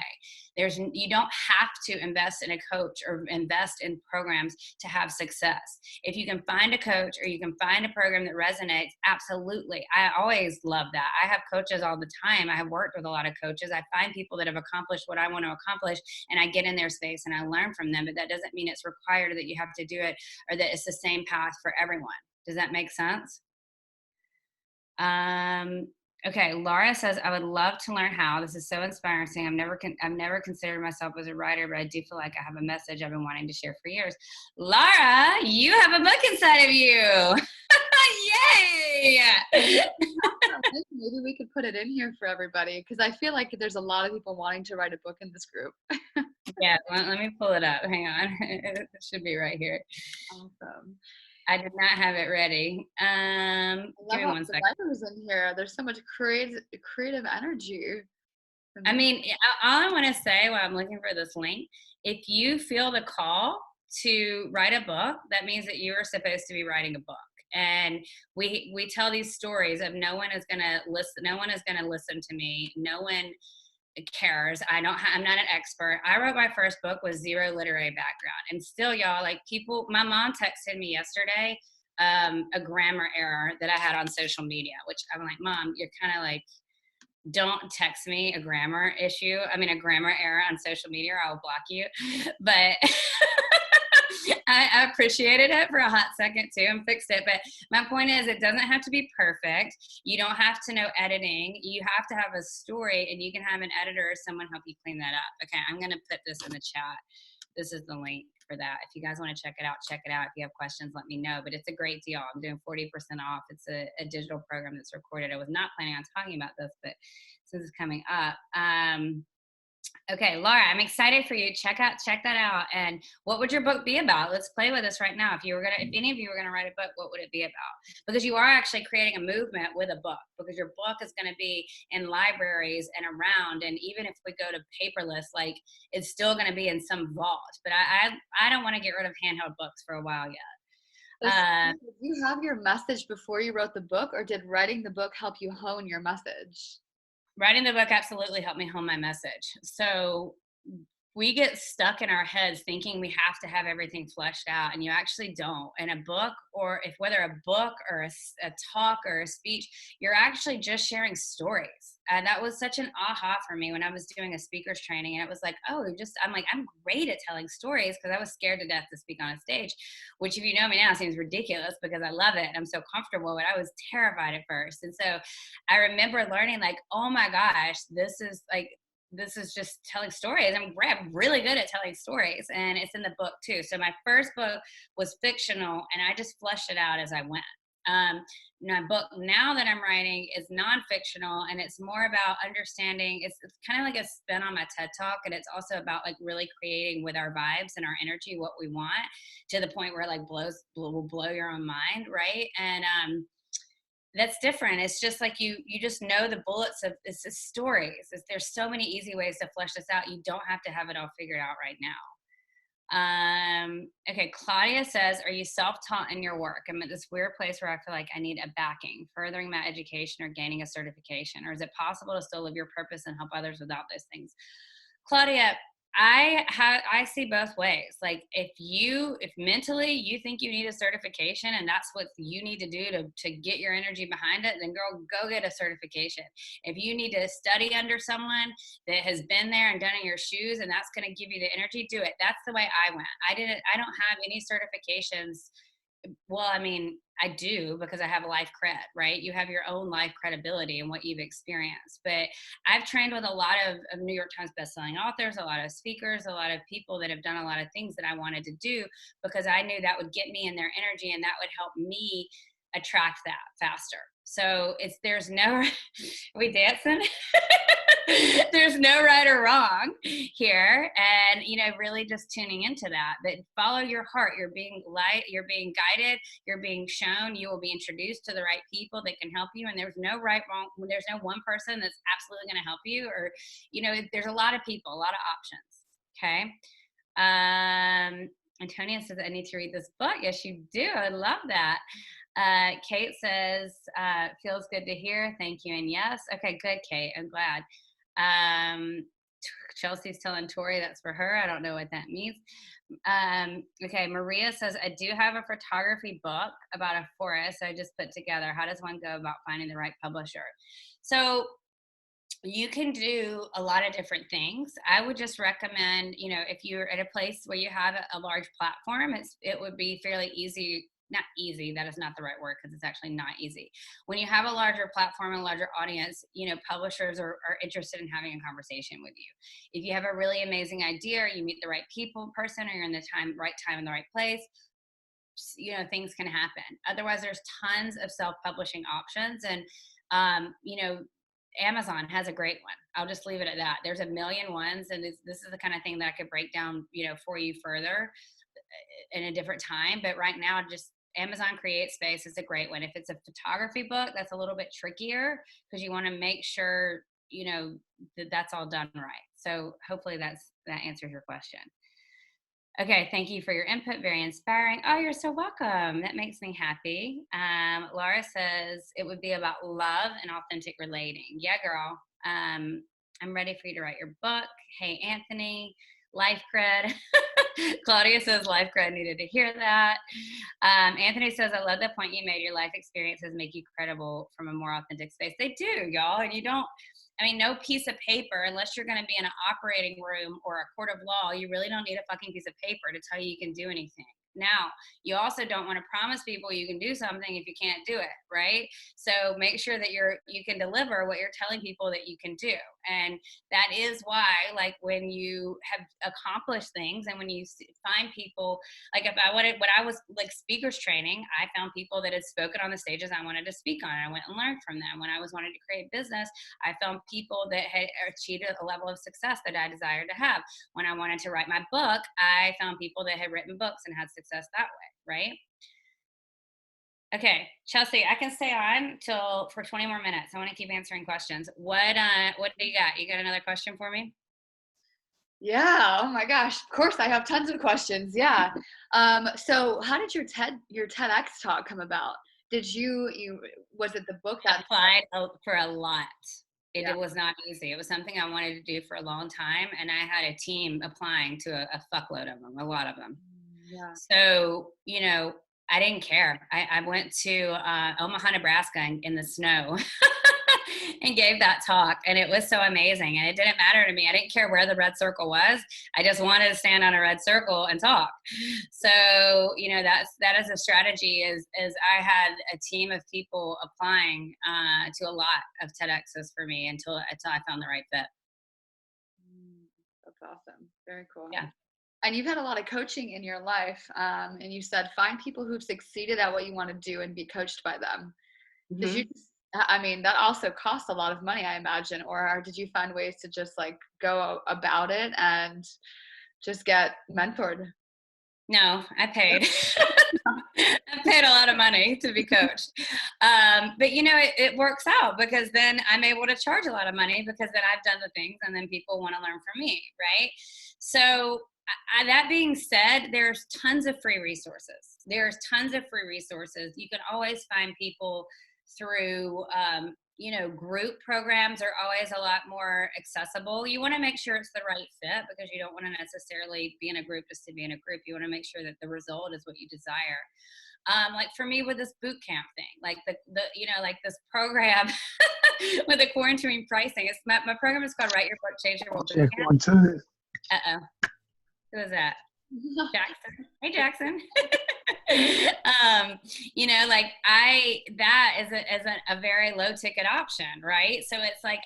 You don't have to invest in a coach or invest in programs to have success. If you can find a coach or you can find a program that resonates, absolutely. I always love that. I have coaches all the time. I have worked with a lot of coaches. I find people that have accomplished what I want to accomplish, and I get in their space and I learn from them. But that doesn't mean it's required that you have to do it, or that it's the same path for everyone. Does that make sense? Okay, Laura says, I would love to learn how. This is so inspiring. Saying I've never considered myself as a writer, but I do feel like I have a message I've been wanting to share for years. Laura, you have a book inside of you. Yay! Maybe we could put it in here for everybody, because I feel like there's a lot of people wanting to write a book in this group. Yeah, let me pull it up. Hang on. It should be right here. Awesome. I did not have it ready. I Give love me all one the second. writers in here. There's so much creative energy. I mean, all I want to say while I'm looking for this link, if you feel the call to write a book, that means that you are supposed to be writing a book. And we tell these stories of no one is going to listen. No one is going to listen to me. No one cares. I'm not an expert. I wrote my first book with zero literary background, and still, y'all, like, people. My mom texted me yesterday a grammar error that I had on social media, which I'm like, Mom, you're kind of like, don't text me a grammar error on social media, or I'll block you. But I appreciated it for a hot second too, and fixed it. But my point is, it doesn't have to be perfect. You don't have to know editing. You have to have a story, and you can have an editor or someone help you clean that up. Okay, I'm going to put this in the chat. This is the link for that. If you guys want to check it out, check it out. If you have questions, let me know. But it's a great deal. I'm doing 40% off. It's a digital program that's recorded. I was not planning on talking about this, but since it's coming up. Okay, Laura, I'm excited for you. Check that out. And what would your book be about? Let's play with this right now. If any of you were gonna write a book, what would it be about? Because you are actually creating a movement with a book, because your book is gonna be in libraries and around. And even if we go to paperless, like, it's still gonna be in some vault. But I don't want to get rid of handheld books for a while yet. Did you have your message before you wrote the book, or did writing the book help you hone your message? Writing the book absolutely helped me hone my message. So we get stuck in our heads thinking we have to have everything fleshed out, and you actually don't. And a book, or if whether a book or a talk or a speech, you're actually just sharing stories. And that was such an aha for me when I was doing a speaker's training. And it was like, oh, just I'm like, I'm great at telling stories, because I was scared to death to speak on a stage, which, if you know me now, seems ridiculous because I love it and I'm so comfortable, but I was terrified at first. And so I remember learning, like, oh my gosh, this is just telling stories. I'm really good at telling stories, and it's in the book too. So my first book was fictional, and I just fleshed it out as I went. Um, my book now that I'm writing is non-fictional, and it's more about understanding. It's kind of like a spin on my TED Talk, and it's also about like really creating with our vibes and our energy what we want, to the point where it like will blow your own mind, right? And that's different. It's just like you just know the bullets of it's the stories. There's so many easy ways to flesh this out. You don't have to have it all figured out right now. Okay, Claudia says, are you self-taught in your work? I'm at this weird place where I feel like I need a backing, furthering my education or gaining a certification. Or is it possible to still live your purpose and help others without those things? Claudia, I see both ways. Like, if mentally you think you need a certification and that's what you need to do to get your energy behind it, then girl, go get a certification. If you need to study under someone that has been there and done in your shoes and that's going to give you the energy, do it. That's the way I went. I don't have any certifications. Well, I mean, I do, because I have a life cred, right? You have your own life credibility and what you've experienced. But I've trained with a lot of New York Times bestselling authors, a lot of speakers, a lot of people that have done a lot of things that I wanted to do, because I knew that would get me in their energy and that would help me attract that faster. So there's no, we dancing? There's no right or wrong here. And, really just tuning into that. But follow your heart. You're being light, you're being guided, you're being shown, you will be introduced to the right people that can help you. And there's no right, wrong, there's no one person that's absolutely going to help you. Or, there's a lot of people, a lot of options. Okay. Antonia says, I need to read this book. Yes, you do. I love that. Kate says, feels good to hear. Thank you. And yes. Okay, good, Kate. I'm glad. Chelsea's telling Tori that's for her. I don't know what that means. Okay, Maria says, I do have a photography book about a forest I just put together. How does one go about finding the right publisher? So you can do a lot of different things. I would just recommend, if you're at a place where you have a large platform, it would be fairly easy. Not easy, that is not the right word, because it's actually not easy. When you have a larger platform and a larger audience, publishers are interested in having a conversation with you. If you have a really amazing idea, or you meet the right person, or you're in the right time in the right place, things can happen. Otherwise, there's tons of self-publishing options. And Amazon has a great one. I'll just leave it at that. There's a million ones, and this is the kind of thing that I could break down, for you further in a different time. But right now, just Amazon Create Space is a great one. If it's a photography book, that's a little bit trickier, because you want to make sure, that's all done right. So hopefully that answers your question. Okay, thank you for your input. Very inspiring. Oh, you're so welcome. That makes me happy. Laura says it would be about love and authentic relating. Yeah, girl. I'm ready for you to write your book. Hey, Anthony, life cred. Claudia says life cred, needed to hear that. Anthony says, I love the point you made. Your life experiences make you credible from a more authentic space. They do, y'all. And no piece of paper, unless you're going to be in an operating room or a court of law, you really don't need a fucking piece of paper to tell you can do anything. Now, you also don't want to promise people you can do something if you can't do it, right? So make sure that you can deliver what you're telling people that you can do. And that is why, like, when you have accomplished things and when you find people, like when I was like speakers training, I found people that had spoken on the stages I wanted to speak on. I went and learned from them. When I was wanting to create business, I found people that had achieved a level of success that I desired to have. When I wanted to write my book, I found people that had written books and had success that way, right? Okay, Chelsea, I can stay on for 20 more minutes. I want to keep answering questions. What do you got? You got another question for me? Yeah. Oh my gosh. Of course, I have tons of questions. Yeah. So how did your TEDx talk come about? Did you was it the book that applied for a lot. It was not easy. It was something I wanted to do for a long time. And I had a team applying to a fuckload of them, a lot of them. Yeah. So, I didn't care. I went to Omaha, Nebraska in the snow and gave that talk. And it was so amazing. And it didn't matter to me. I didn't care where the red circle was. I just wanted to stand on a red circle and talk. So, that is a strategy is I had a team of people applying to a lot of TEDx's for me until I found the right fit. That's awesome. Very cool. Yeah. And you've had a lot of coaching in your life. And you said, find people who've succeeded at what you want to do and be coached by them. Did you, that also costs a lot of money, I imagine, or did you find ways to just like go about it and just get mentored? No, I paid. I paid a lot of money to be coached. But it works out because then I'm able to charge a lot of money because then I've done the things and then people want to learn from me. Right. So that being said, there's tons of free resources. There's tons of free resources. You can always find people through, group programs are always a lot more accessible. You want to make sure it's the right fit because you don't want to necessarily be in a group just to be in a group. You want to make sure that the result is what you desire. Like for me with this boot camp thing, like like this program with the quarantine pricing. It's my program is called Write Your Book, Change Your World Boot Camp. Uh-oh. Who is that? Jackson. Hey, Jackson. That is a very low ticket option, right? So it's like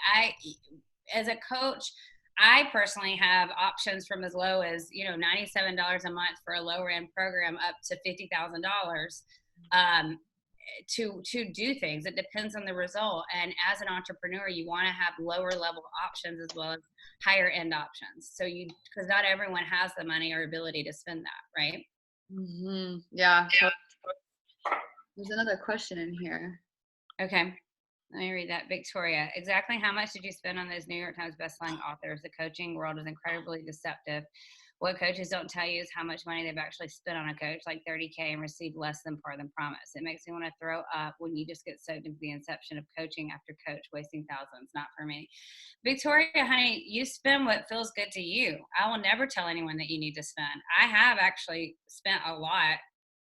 as a coach, I personally have options from as low as, $97 a month for a lower end program up to $50,000 to do things. It depends on the result. And as an entrepreneur, you want to have lower level options as well as higher end options. So because not everyone has the money or ability to spend that, right? Mm-hmm. Yeah. There's another question in here. Okay. Let me read that. Victoria, exactly how much did you spend on those New York Times bestselling authors? The coaching world is incredibly deceptive. What coaches don't tell you is how much money they've actually spent on a coach, like $30K, and received less than par than promise. It makes me want to throw up when you just get soaked into the inception of coaching after coach, wasting thousands. Not for me. Victoria, honey, you spend what feels good to you. I will never tell anyone that you need to spend. I have actually spent a lot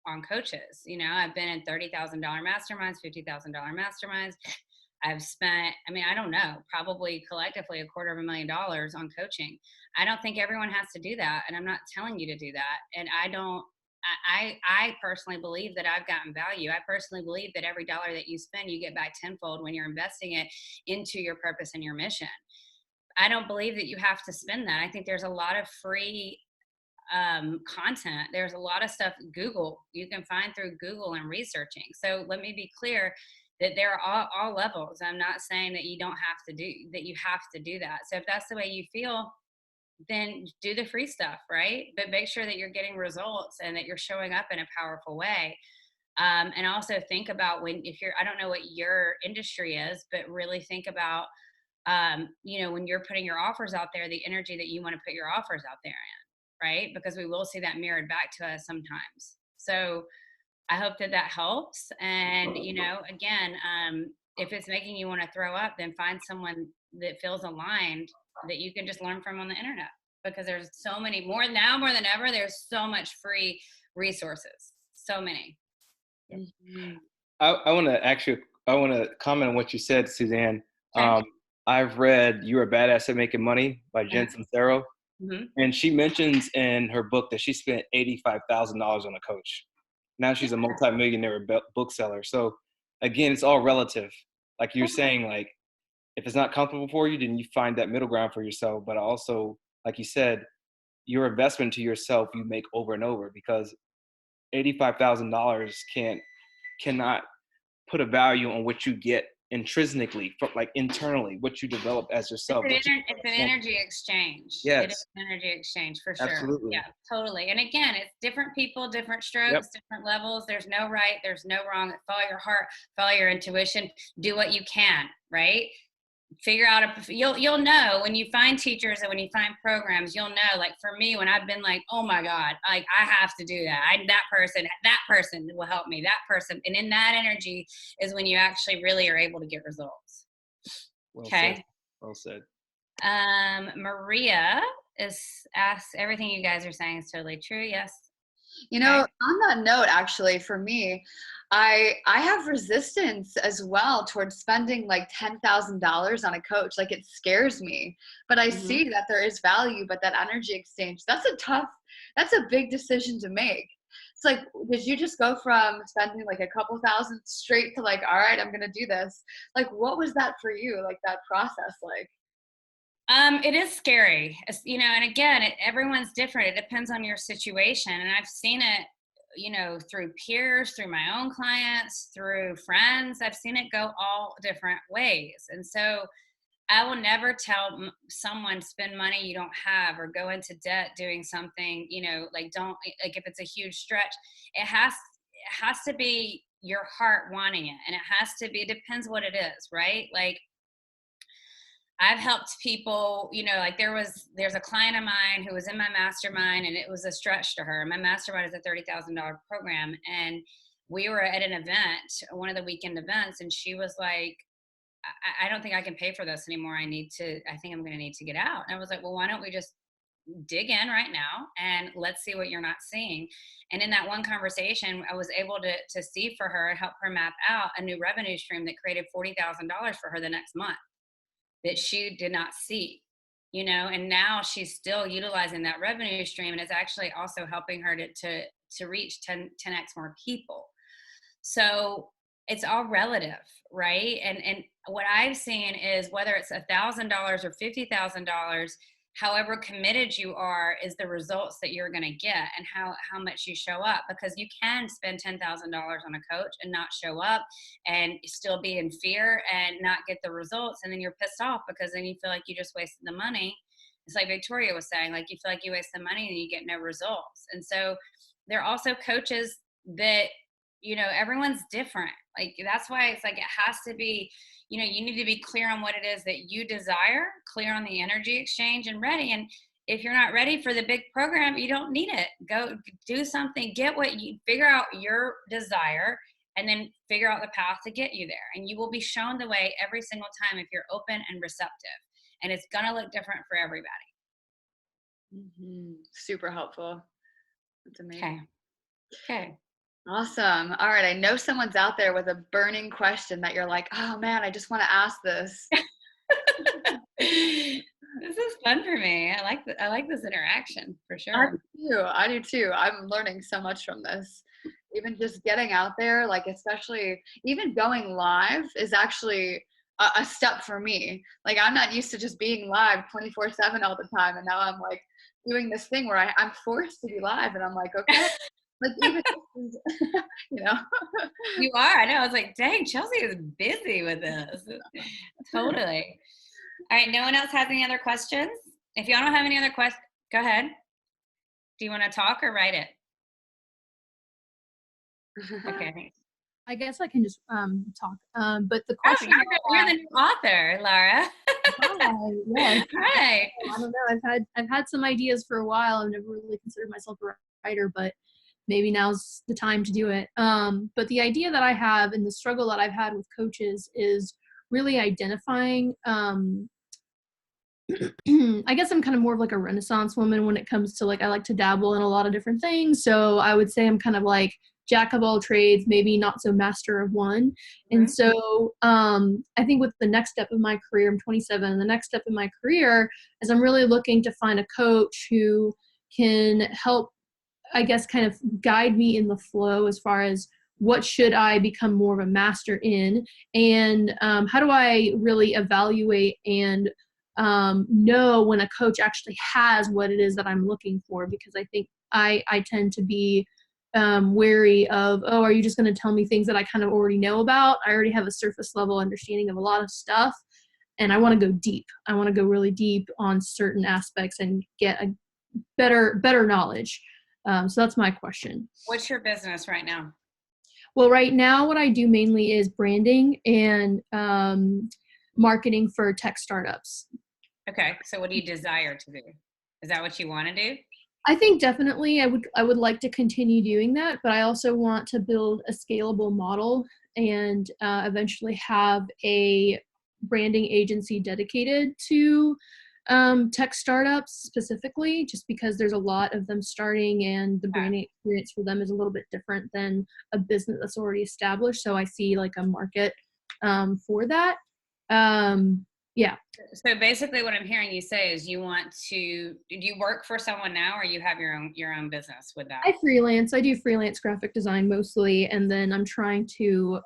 on coaches. I've been in $30,000 masterminds, $50,000 masterminds. I've spent, I don't know, probably collectively $250,000 on coaching. I don't think everyone has to do that. And I'm not telling you to do that. And I personally believe that I've gotten value. I personally believe that every dollar that you spend, you get back tenfold when you're investing it into your purpose and your mission. I don't believe that you have to spend that. I think there's a lot of free content. There's a lot of stuff you can find through Google and researching. So let me be clear that there are all levels. I'm not saying that you have to do that. So if that's the way you feel, then do the free stuff, right? But make sure that you're getting results and that you're showing up in a powerful way. And also think about I don't know what your industry is, but really think about, when you're putting your offers out there, the energy that you want to put your offers out there in, right? Because we will see that mirrored back to us sometimes. So I hope that helps. And, again, if it's making you want to throw up, then find someone that feels aligned that you can just learn from on the internet, because there's so many more than ever. There's so much free resources, so many. Mm-hmm. I want to comment on what you said, Suzanne. Okay. I've read You're a Badass at Making Money by Jen Sincero. Mm-hmm. And she mentions in her book that she spent $85,000 on a coach. Now she's a multimillionaire bookseller. So again, it's all relative. Like you're saying, like, if it's not comfortable for you, then you find that middle ground for yourself. But also, like you said, your investment to yourself, you make over and over, because $85,000 cannot put a value on what you get intrinsically, from like internally, what you develop as yourself. It's an energy exchange. Yes. It is an energy exchange for sure. Absolutely. Yeah, totally. And again, it's different people, different strokes, different levels. There's no right, there's no wrong. Follow your heart, follow your intuition, do what you can, right? Figure out you'll know when you find teachers and when you find programs, you'll know, like for me, when I've been like, oh my God, like I have to do that. That person will help me, that person. And in that energy is when you actually really are able to get results. Well okay. said. Well said. Maria is asks, everything you guys are saying is totally true. Yes. You know, on that note, actually, for me, I have resistance as well towards spending like $10,000 on a coach. Like it scares me, but I see that there is value, but that energy exchange, that's a big decision to make. It's like, did you just go from spending like a couple thousand straight to like, all right, I'm going to do this? Like, what was that for you? Like that process, like? It is scary, you know, and again, everyone's different. It depends on your situation. And I've seen it, you know, through peers, through my own clients, through friends. I've seen it go all different ways. And so I will never tell someone spend money you don't have or go into debt doing something, you know, like don't, like if it's a huge stretch, it has to be your heart wanting it. And it depends what it is, right? Like, I've helped people, you know, like there's a client of mine who was in my mastermind and it was a stretch to her. My mastermind is a $30,000 program. And we were at an event, one of the weekend events, and she was like, I don't think I can pay for this anymore. I think I'm going to need to get out. And I was like, well, why don't we just dig in right now and let's see what you're not seeing. And in that one conversation, I was able to see for her, help her map out a new revenue stream that created $40,000 for her the next month that she did not see, you know, and now she's still utilizing that revenue stream, and it's actually also helping her to reach 10x more people. So it's all relative, right? And what I've seen is whether it's $1,000 or $50,000, however committed you are is the results that you're going to get, and how much you show up, because you can spend $10,000 on a coach and not show up and still be in fear and not get the results. And then you're pissed off because then you feel like you just wasted the money. It's like Victoria was saying, like you feel like you waste the money and you get no results. And so there are also coaches that, you know, everyone's different. Like that's why it's like it has to be, you know, you need to be clear on what it is that you desire, clear on the energy exchange, and ready. And if you're not ready for the big program, you don't need it. Go do something, figure out your desire, and then figure out the path to get you there. And you will be shown the way every single time if you're open and receptive. And it's going to look different for everybody. Super helpful. That's amazing. Okay. Awesome. All right. I know someone's out there with a burning question that you're like, oh man, I just want to ask this. This is fun for me. I like this interaction for sure. I do too. I'm learning so much from this. Even just getting out there, like especially even going live is actually a step for me. Like I'm not used to just being live 24/7 all the time. And now I'm like doing this thing where I'm forced to be live, and I'm like, okay. Like even, you know. You are. I know. I was like, dang, Chelsea is busy with this. Totally. All right. No one else has any other questions? If y'all don't have any other questions, go ahead. Do you want to talk or write it? Okay. I guess I can just talk. But the question. You're the new author, Lara. Hi. Yes. Hi. I don't know. I've had some ideas for a while. I've never really considered myself a writer, but maybe now's the time to do it. But the idea that I have and the struggle that I've had with coaches is really identifying, I guess I'm kind of more of like a Renaissance woman when it comes to like, I like to dabble in a lot of different things. So I would say I'm kind of like jack of all trades, maybe not so master of one. Mm-hmm. And so I think with the next step of my career, I'm 27, and the next step in my career is I'm really looking to find a coach who can help, I guess, kind of guide me in the flow as far as what should I become more of a master in, and how do I really evaluate and know when a coach actually has what it is that I'm looking for, because I think I tend to be wary of, oh, are you just going to tell me things that I kind of already know about? I already have a surface level understanding of a lot of stuff, and I want to go deep. I want to go really deep on certain aspects and get a better knowledge. So that's my question. What's your business right now? Well, right now what I do mainly is branding and marketing for tech startups. Okay. So what do you desire to do? Is that what you want to do? I think definitely I would like to continue doing that, but I also want to build a scalable model and eventually have a branding agency dedicated to tech startups specifically, just because there's a lot of them starting and the branding experience for them is a little bit different than a business that's already established. So I see like a market for that. Yeah. So basically what I'm hearing you say is do you work for someone now, or you have your own business with that? I freelance. I do freelance graphic design mostly, and then I'm trying to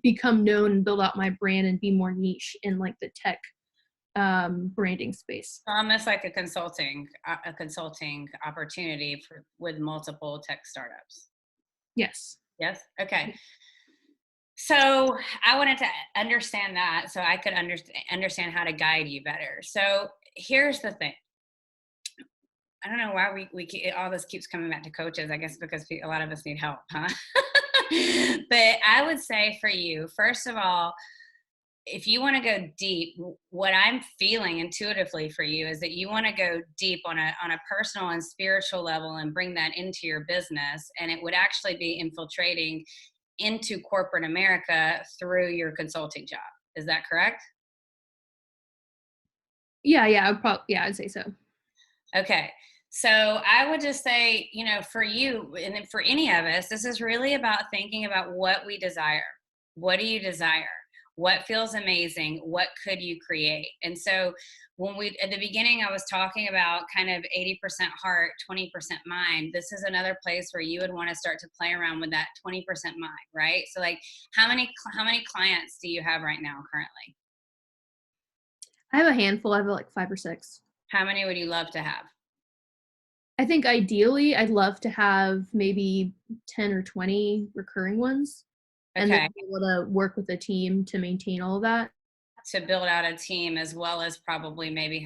become known and build out my brand and be more niche in like the tech branding space. Almost like a consulting opportunity with multiple tech startups. Yes. Yes. Okay. So I wanted to understand that so I could understand how to guide you better. So here's the thing. I don't know why all this keeps coming back to coaches. I guess because a lot of us need help, huh? But I would say for you, first of all, if you want to go deep, what I'm feeling intuitively for you is that you want to go deep on a personal and spiritual level and bring that into your business. And it would actually be infiltrating into corporate America through your consulting job. Is that correct? Yeah, I'd say so. Okay. So I would just say, for you and for any of us, this is really about thinking about what we desire. What do you desire? What feels amazing? What could you create? And so at the beginning, I was talking about kind of 80% heart, 20% mind. This is another place where you would want to start to play around with that 20% mind, right? So like how many clients do you have right now currently? I have a handful. I have like 5 or 6. How many would you love to have? I think ideally I'd love to have maybe 10 or 20 recurring ones. Okay. And then be able to work with a team to maintain all of that. To build out a team, as well as probably maybe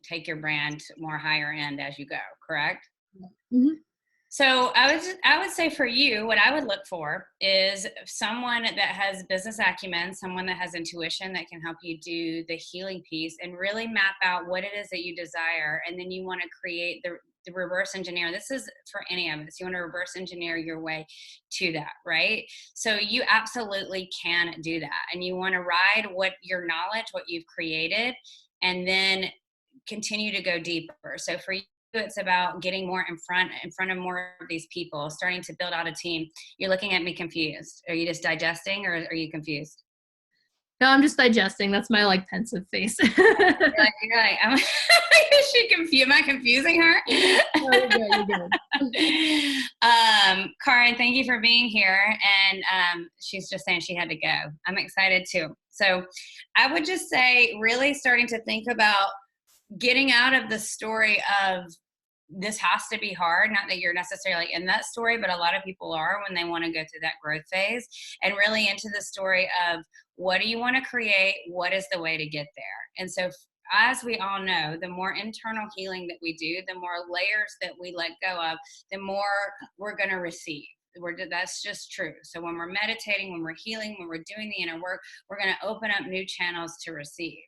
take your brand more higher end as you go, correct? Mm-hmm. So I would say for you, what I would look for is someone that has business acumen, someone that has intuition that can help you do the healing piece and really map out what it is that you desire. And then you want to create the reverse engineer. This is for any of us. You want to reverse engineer your way to that, right? So you absolutely can do that. And you want to ride your knowledge, what you've created, and then continue to go deeper. So for you, it's about getting more in front of more of these people, starting to build out a team. You're looking at me confused. Are you just digesting, or are you confused? No, I'm just digesting. That's my like pensive face. you're like is she confused? Am I confusing her? No, you're good. Karin, thank you for being here. And she's just saying she had to go. I'm excited too. So I would just say really starting to think about getting out of the story of this has to be hard. Not that you're necessarily in that story, but a lot of people are when they want to go through that growth phase, and really into the story of what do you want to create? What is the way to get there? And so as we all know, the more internal healing that we do, the more layers that we let go of, the more we're going to receive. That's just true. So when we're meditating, when we're healing, when we're doing the inner work, we're going to open up new channels to receive.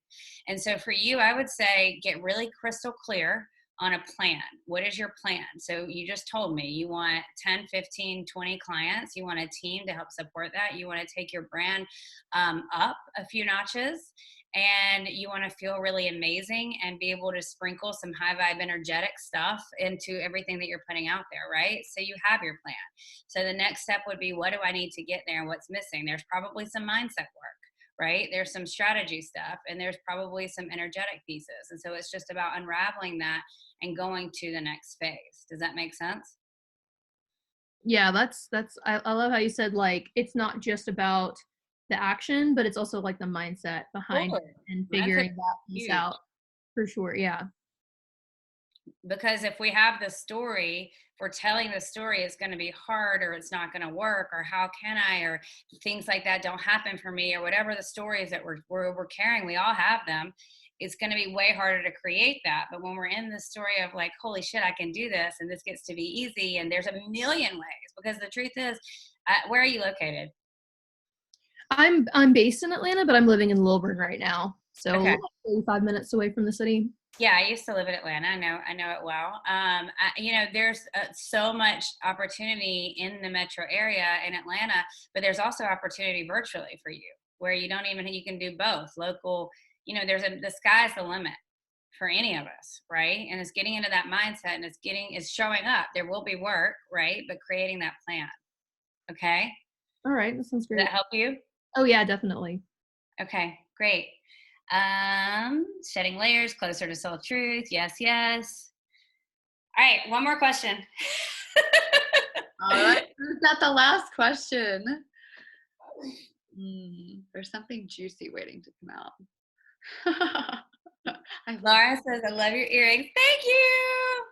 And so for you, I would say get really crystal clear on a plan. What is your plan? So you just told me you want 10, 15, 20 clients. You want a team to help support that. You want to take your brand up a few notches, and you want to feel really amazing and be able to sprinkle some high vibe energetic stuff into everything that you're putting out there, right? So you have your plan. So the next step would be, what do I need to get there and what's missing? There's probably some mindset work, right? There's some strategy stuff, and there's probably some energetic pieces. And so it's just about unraveling that and going to the next phase. Does that make sense? Yeah, I love how you said like it's not just about the action, but it's also like the mindset behind it and figuring that piece out for sure. Yeah. Because if we have the story, if we're telling the story, it's going to be hard, or it's not going to work, or how can I, or things like that don't happen for me, or whatever the stories that we're carrying, we all have them. It's going to be way harder to create that. But when we're in the story of like, holy shit, I can do this, and this gets to be easy, and there's a million ways, because the truth is, where are you located? I'm based in Atlanta, but I'm living in Lilburn right now. So okay. 35 minutes away from the city. Yeah, I used to live in Atlanta. I know it well. There's so much opportunity in the metro area in Atlanta, but there's also opportunity virtually for you. where you can do both local, the sky's the limit for any of us, right? And it's getting into that mindset, and it's showing up. There will be work, right? But creating that plan. Okay. All right. That sounds great. Does that help you? Oh yeah, definitely. Okay, great. Shedding layers, closer to soul truth. Yes, yes. All right, one more question. All right, is that the last question? There's something juicy waiting to come out. Laura says, I love your earrings. Thank you.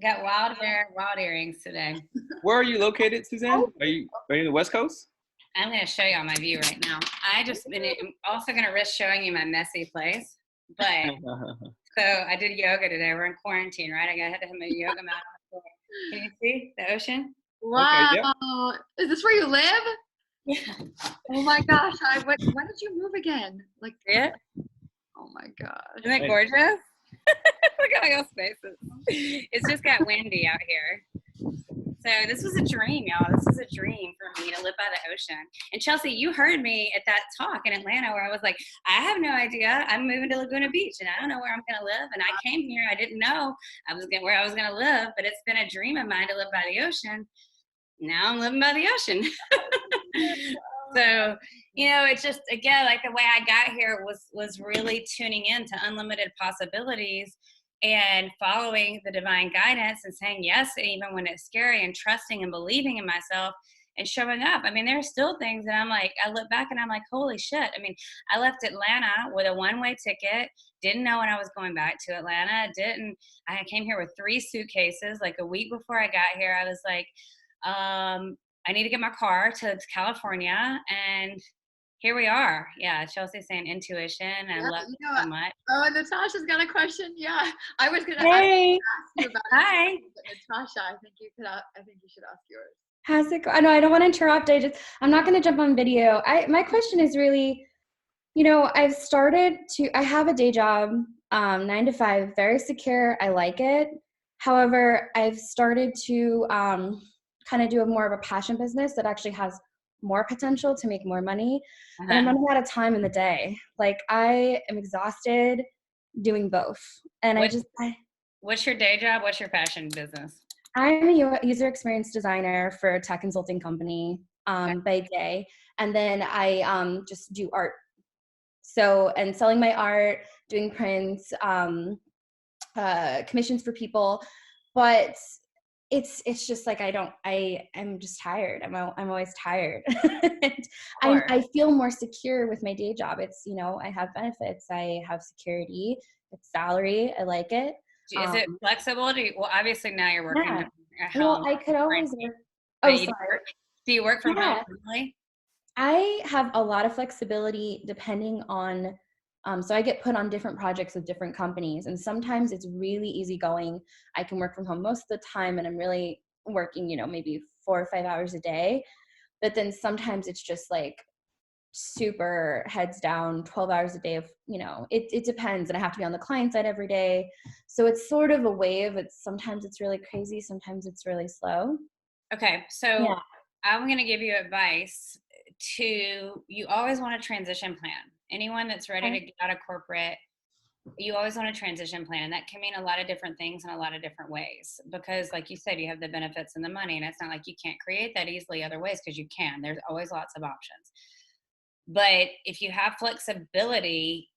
Got wild earrings today. Where are you located, Suzanne? Are you in the West Coast? I'm going to show you all my view right now. I'm also going to risk showing you my messy place. But so I did yoga today. We're in quarantine, right? I had to have my yoga mat on the floor. Can you see the ocean? Wow. Okay, yeah. Is this where you live? Yeah. Oh my gosh. When did you move again? Like, yeah. Oh my gosh. Isn't it gorgeous? Look at all your spaces. It's just got windy out here. So this was a dream, y'all. This was a dream for me to live by the ocean. And Chelsea, you heard me at that talk in Atlanta where I was like, I have no idea. I'm moving to Laguna Beach and I don't know where I'm going to live. And I came here. I didn't know where I was going to live, but it's been a dream of mine to live by the ocean. Now I'm living by the ocean. So, it's just, again, like the way I got here was really tuning in to unlimited possibilities and following the divine guidance and saying yes, even when it's scary, and trusting and believing in myself and showing up. I mean, there are still things that I'm like, I look back and I'm like, holy shit. I mean, I left Atlanta with a one-way ticket, didn't know when I was going back to Atlanta, I came here with 3 suitcases. Like a week before I got here, I was like, I need to get my car to California, and here we are. Yeah, Chelsea's saying intuition. I love it so much. Oh, and Natasha's got a question. Yeah, I was gonna ask you about it. Hi, Natasha. I think you should ask yours. How's it going? I know I don't want to interrupt. I'm not going to jump on video. My question is really, I have a day job, 9 to 5, very secure. I like it. However, I've started to kind of do more of a passion business that actually has more potential to make more money. And I'm running out of time in the day. Like, I am exhausted doing both. And what's your day job? What's your passion business? I'm a user experience designer for a tech consulting company by day. And then I just do art. So, and selling my art, doing prints, commissions for people. But it's just like I'm just tired. I'm always tired. I feel more secure with my day job. It's, I have benefits, I have security, it's salary, I like it. Is it flexible? Obviously now you're working at home. Well, I could always work. Sorry. Do you work from home normally? I have a lot of flexibility depending on so I get put on different projects with different companies, and sometimes it's really easygoing. I can work from home most of the time, and I'm really working, maybe 4 or 5 hours a day. But then sometimes it's just like super heads down, 12 hours a day of, it depends. And I have to be on the client side every day. So it's sort of a wave. Sometimes it's really crazy. Sometimes it's really slow. Okay. So I'm going to give you advice you always want a transition plan. Anyone that's ready to get out of corporate, you always want a transition plan. And that can mean a lot of different things in a lot of different ways, because like you said, you have the benefits and the money, and it's not like you can't create that easily other ways, because you can. There's always lots of options. But if you have flexibility,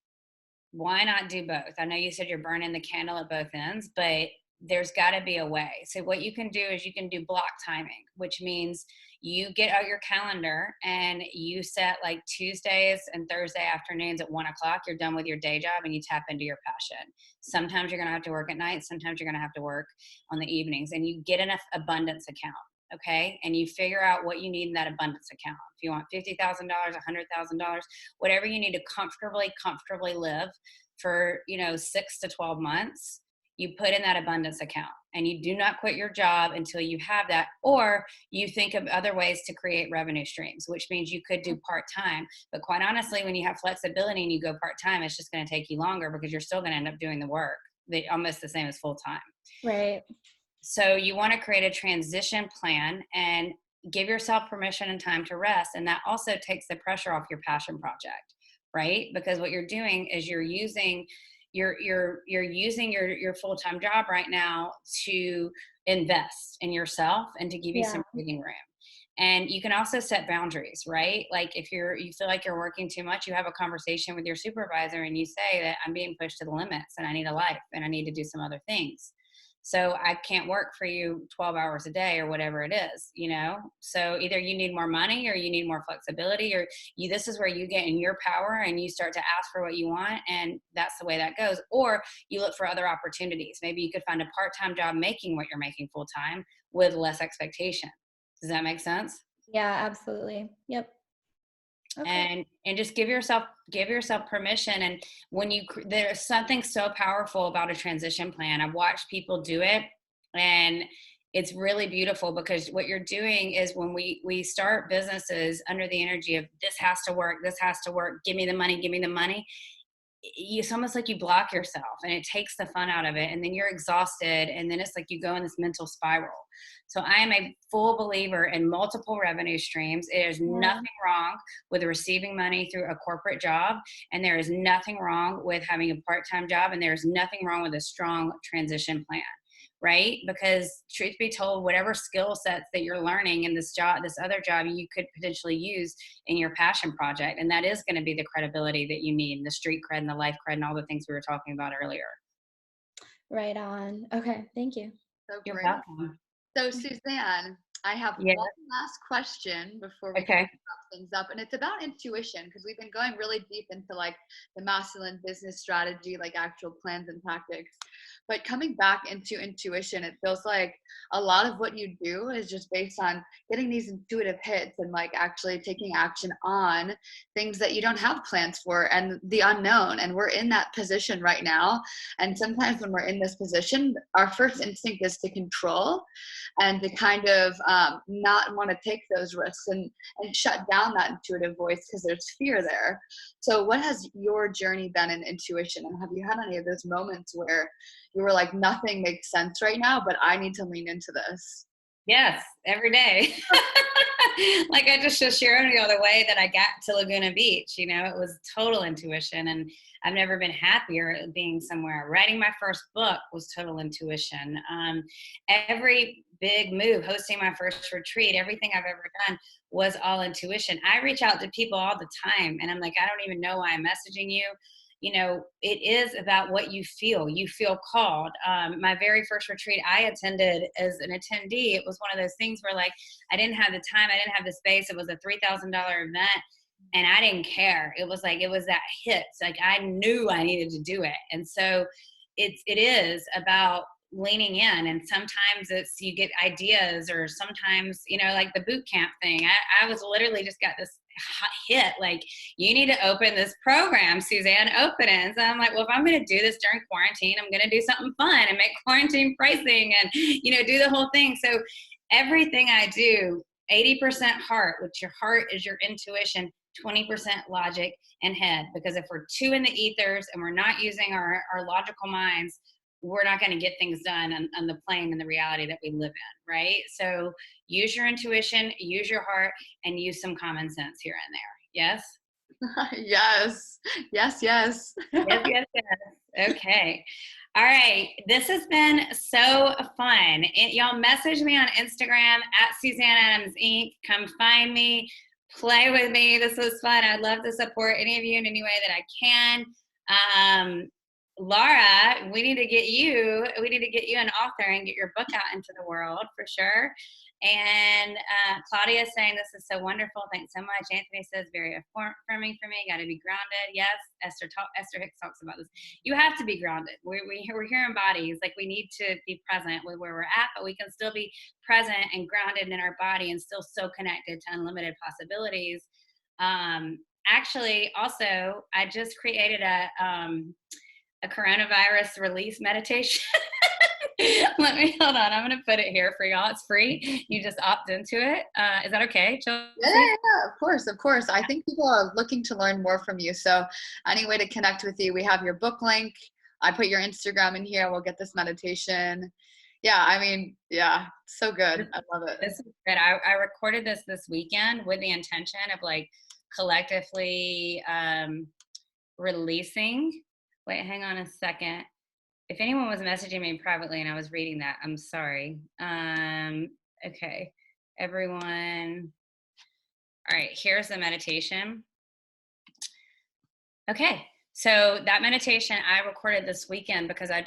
why not do both? I know you said you're burning the candle at both ends, but there's got to be a way. So what you can do is you can do block timing, which means you get out your calendar and you set like Tuesdays and Thursday afternoons at 1:00. You're done with your day job and you tap into your passion. Sometimes you're going to have to work at night. Sometimes you're going to have to work on the evenings, and you get an abundance account. Okay. And you figure out what you need in that abundance account. If you want $50,000, $100,000, whatever you need to comfortably live for, 6 to 12 months, you put in that abundance account, and you do not quit your job until you have that, or you think of other ways to create revenue streams, which means you could do part-time. But quite honestly, when you have flexibility and you go part-time, it's just going to take you longer, because you're still going to end up doing the work almost the same as full-time. Right. So you want to create a transition plan, and give yourself permission and time to rest. And that also takes the pressure off your passion project, right? Because what you're doing is you're using your full-time job right now to invest in yourself and to give you some breathing room. And you can also set boundaries, right? Like if you feel like you're working too much, you have a conversation with your supervisor and you say that I'm being pushed to the limits and I need a life and I need to do some other things. So I can't work for you 12 hours a day or whatever it is, you know? So either you need more money or you need more flexibility, or this is where you get in your power and you start to ask for what you want. And that's the way that goes. Or you look for other opportunities. Maybe you could find a part-time job making what you're making full-time with less expectation. Does that make sense? Yeah, absolutely. Yep. Okay. And just give yourself permission. And when there's something so powerful about a transition plan. I've watched people do it and it's really beautiful, because what you're doing is when we start businesses under the energy of this has to work, give me the money, it's almost like you block yourself and it takes the fun out of it, and then you're exhausted, and then it's like you go in this mental spiral. So I am a full believer in multiple revenue streams. There's nothing wrong with receiving money through a corporate job, and there is nothing wrong with having a part-time job, and there's nothing wrong with a strong transition plan, right? Because truth be told, whatever skill sets that you're learning in this other job, you could potentially use in your passion project. And that is going to be the credibility that you need, the street cred and the life cred and all the things we were talking about earlier. Right on. Okay. Thank you. So You're great. welcome. So Suzanne, I have one last question before we wrap things up, and it's about intuition, because we've been going really deep into like the masculine business strategy, like actual plans and tactics. But coming back into intuition, it feels like a lot of what you do is just based on getting these intuitive hits and like actually taking action on things that you don't have plans for and the unknown. And we're in that position right now. And sometimes when we're in this position, our first instinct is to control and to kind of not want to take those risks and shut down that intuitive voice because there's fear there. So what has your journey been in intuition? And have you had any of those moments where you were like, nothing makes sense right now, but I need to lean into this? Yes, every day. Like I just shared you the way that I got to Laguna Beach, you know, it was total intuition, and I've never been happier being somewhere. Writing my first book was total intuition. Every big move, hosting my first retreat, everything I've ever done was all intuition. I reach out to people all the time and I'm like, I don't even know why I'm messaging you. You know, it is about what you feel. You feel called. My very first retreat I attended as an attendee, it was one of those things where like, I didn't have the time, I didn't have the space. It was a $3,000 event and I didn't care. It was like, it was that hit. It's like, I knew I needed to do it. And so it is about leaning in, and sometimes it's you get ideas, or sometimes, you know, like the boot camp thing. I was literally just got this hit, like, you need to open this program, Suzanne, open it. And so I'm like, well, if I'm going to do this during quarantine, I'm going to do something fun and make quarantine pricing and, you know, do the whole thing. So everything I do, 80% heart, which your heart is your intuition, 20% logic and head. Because if we're too in the ethers and we're not using our logical minds, we're not going to get things done on the plane and the reality that we live in, right? So use your intuition, use your heart, and use some common sense here and there. Yes? Yes. Yes, yes. Yes. Okay. All right. This has been so fun. Y'all message me on Instagram at Suzanne Adams Inc. Come find me. Play with me. This was fun. I'd love to support any of you in any way that I can. Laura, we need to get you an author and get your book out into the world for sure. And Claudia is saying, this is so wonderful. Thanks so much. Anthony says, very affirming for me. Got to be grounded. Yes. Esther Hicks talks about this. You have to be grounded. We're here in bodies. Like, we need to be present with where we're at, but we can still be present and grounded in our body and still so connected to unlimited possibilities. Actually, also, I just created a coronavirus release meditation. Hold on. I'm going to put it here for y'all. It's free. You just opt into it. Is that okay, Chelsea? Yeah, of course. I think people are looking to learn more from you. So any way to connect with you, we have your book link. I put your Instagram in here. We'll get this meditation Yeah, I mean, yeah, so good. I love it. This is good. I recorded this weekend with the intention of like collectively releasing. Wait, hang on a second. If anyone was messaging me privately and I was reading that, I'm sorry. Okay, everyone. All right, here's the meditation. Okay, so that meditation I recorded this weekend because I'm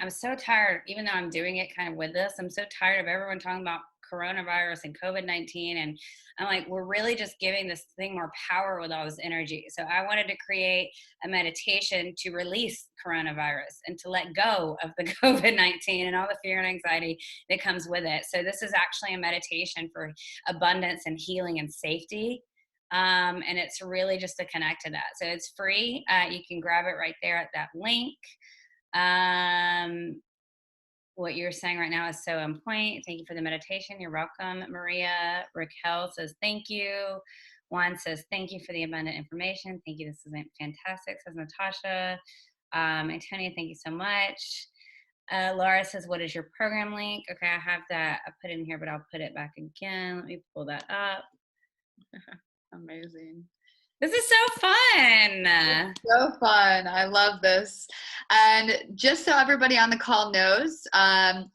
so tired, even though I'm doing it kind of with this, I'm so tired of everyone talking about coronavirus and COVID-19. And I'm like, we're really just giving this thing more power with all this energy. So I wanted to create a meditation to release coronavirus and to let go of the COVID-19 and all the fear and anxiety that comes with it. So this is actually a meditation for abundance and healing and safety. And it's really just to connect to that. So it's free. You can grab it right there at that link. What you're saying right now is so on point. Thank you for the meditation. You're welcome, Maria. Raquel says thank you. Juan says thank you for the abundant information. Thank you. This is fantastic, says Natasha. Antonia, thank you so much. Laura says, what is your program link? Okay, I have that. I put it in here, but I'll put it back again. Let me pull that up. Amazing. This is so fun. It's so fun. I love this. And just so everybody on the call knows,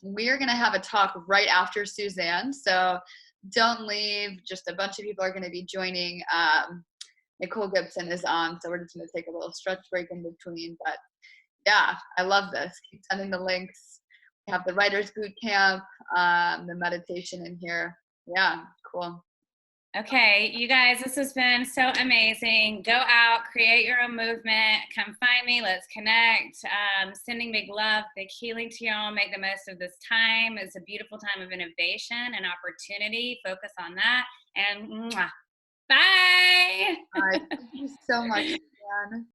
we're going to have a talk right after Suzanne. So don't leave. Just a bunch of people are going to be joining. Nicole Gibson is on. So we're just going to take a little stretch break in between. But yeah, I love this. Keep sending the links. We have the Writers Boot Camp, the meditation in here. Yeah, cool. Okay, you guys, this has been so amazing. Go out, create your own movement. Come find me. Let's connect. Sending big love, big healing to y'all. Make the most of this time. It's a beautiful time of innovation and opportunity. Focus on that. And mwah, bye. All right. Thank you so much, Suzanne.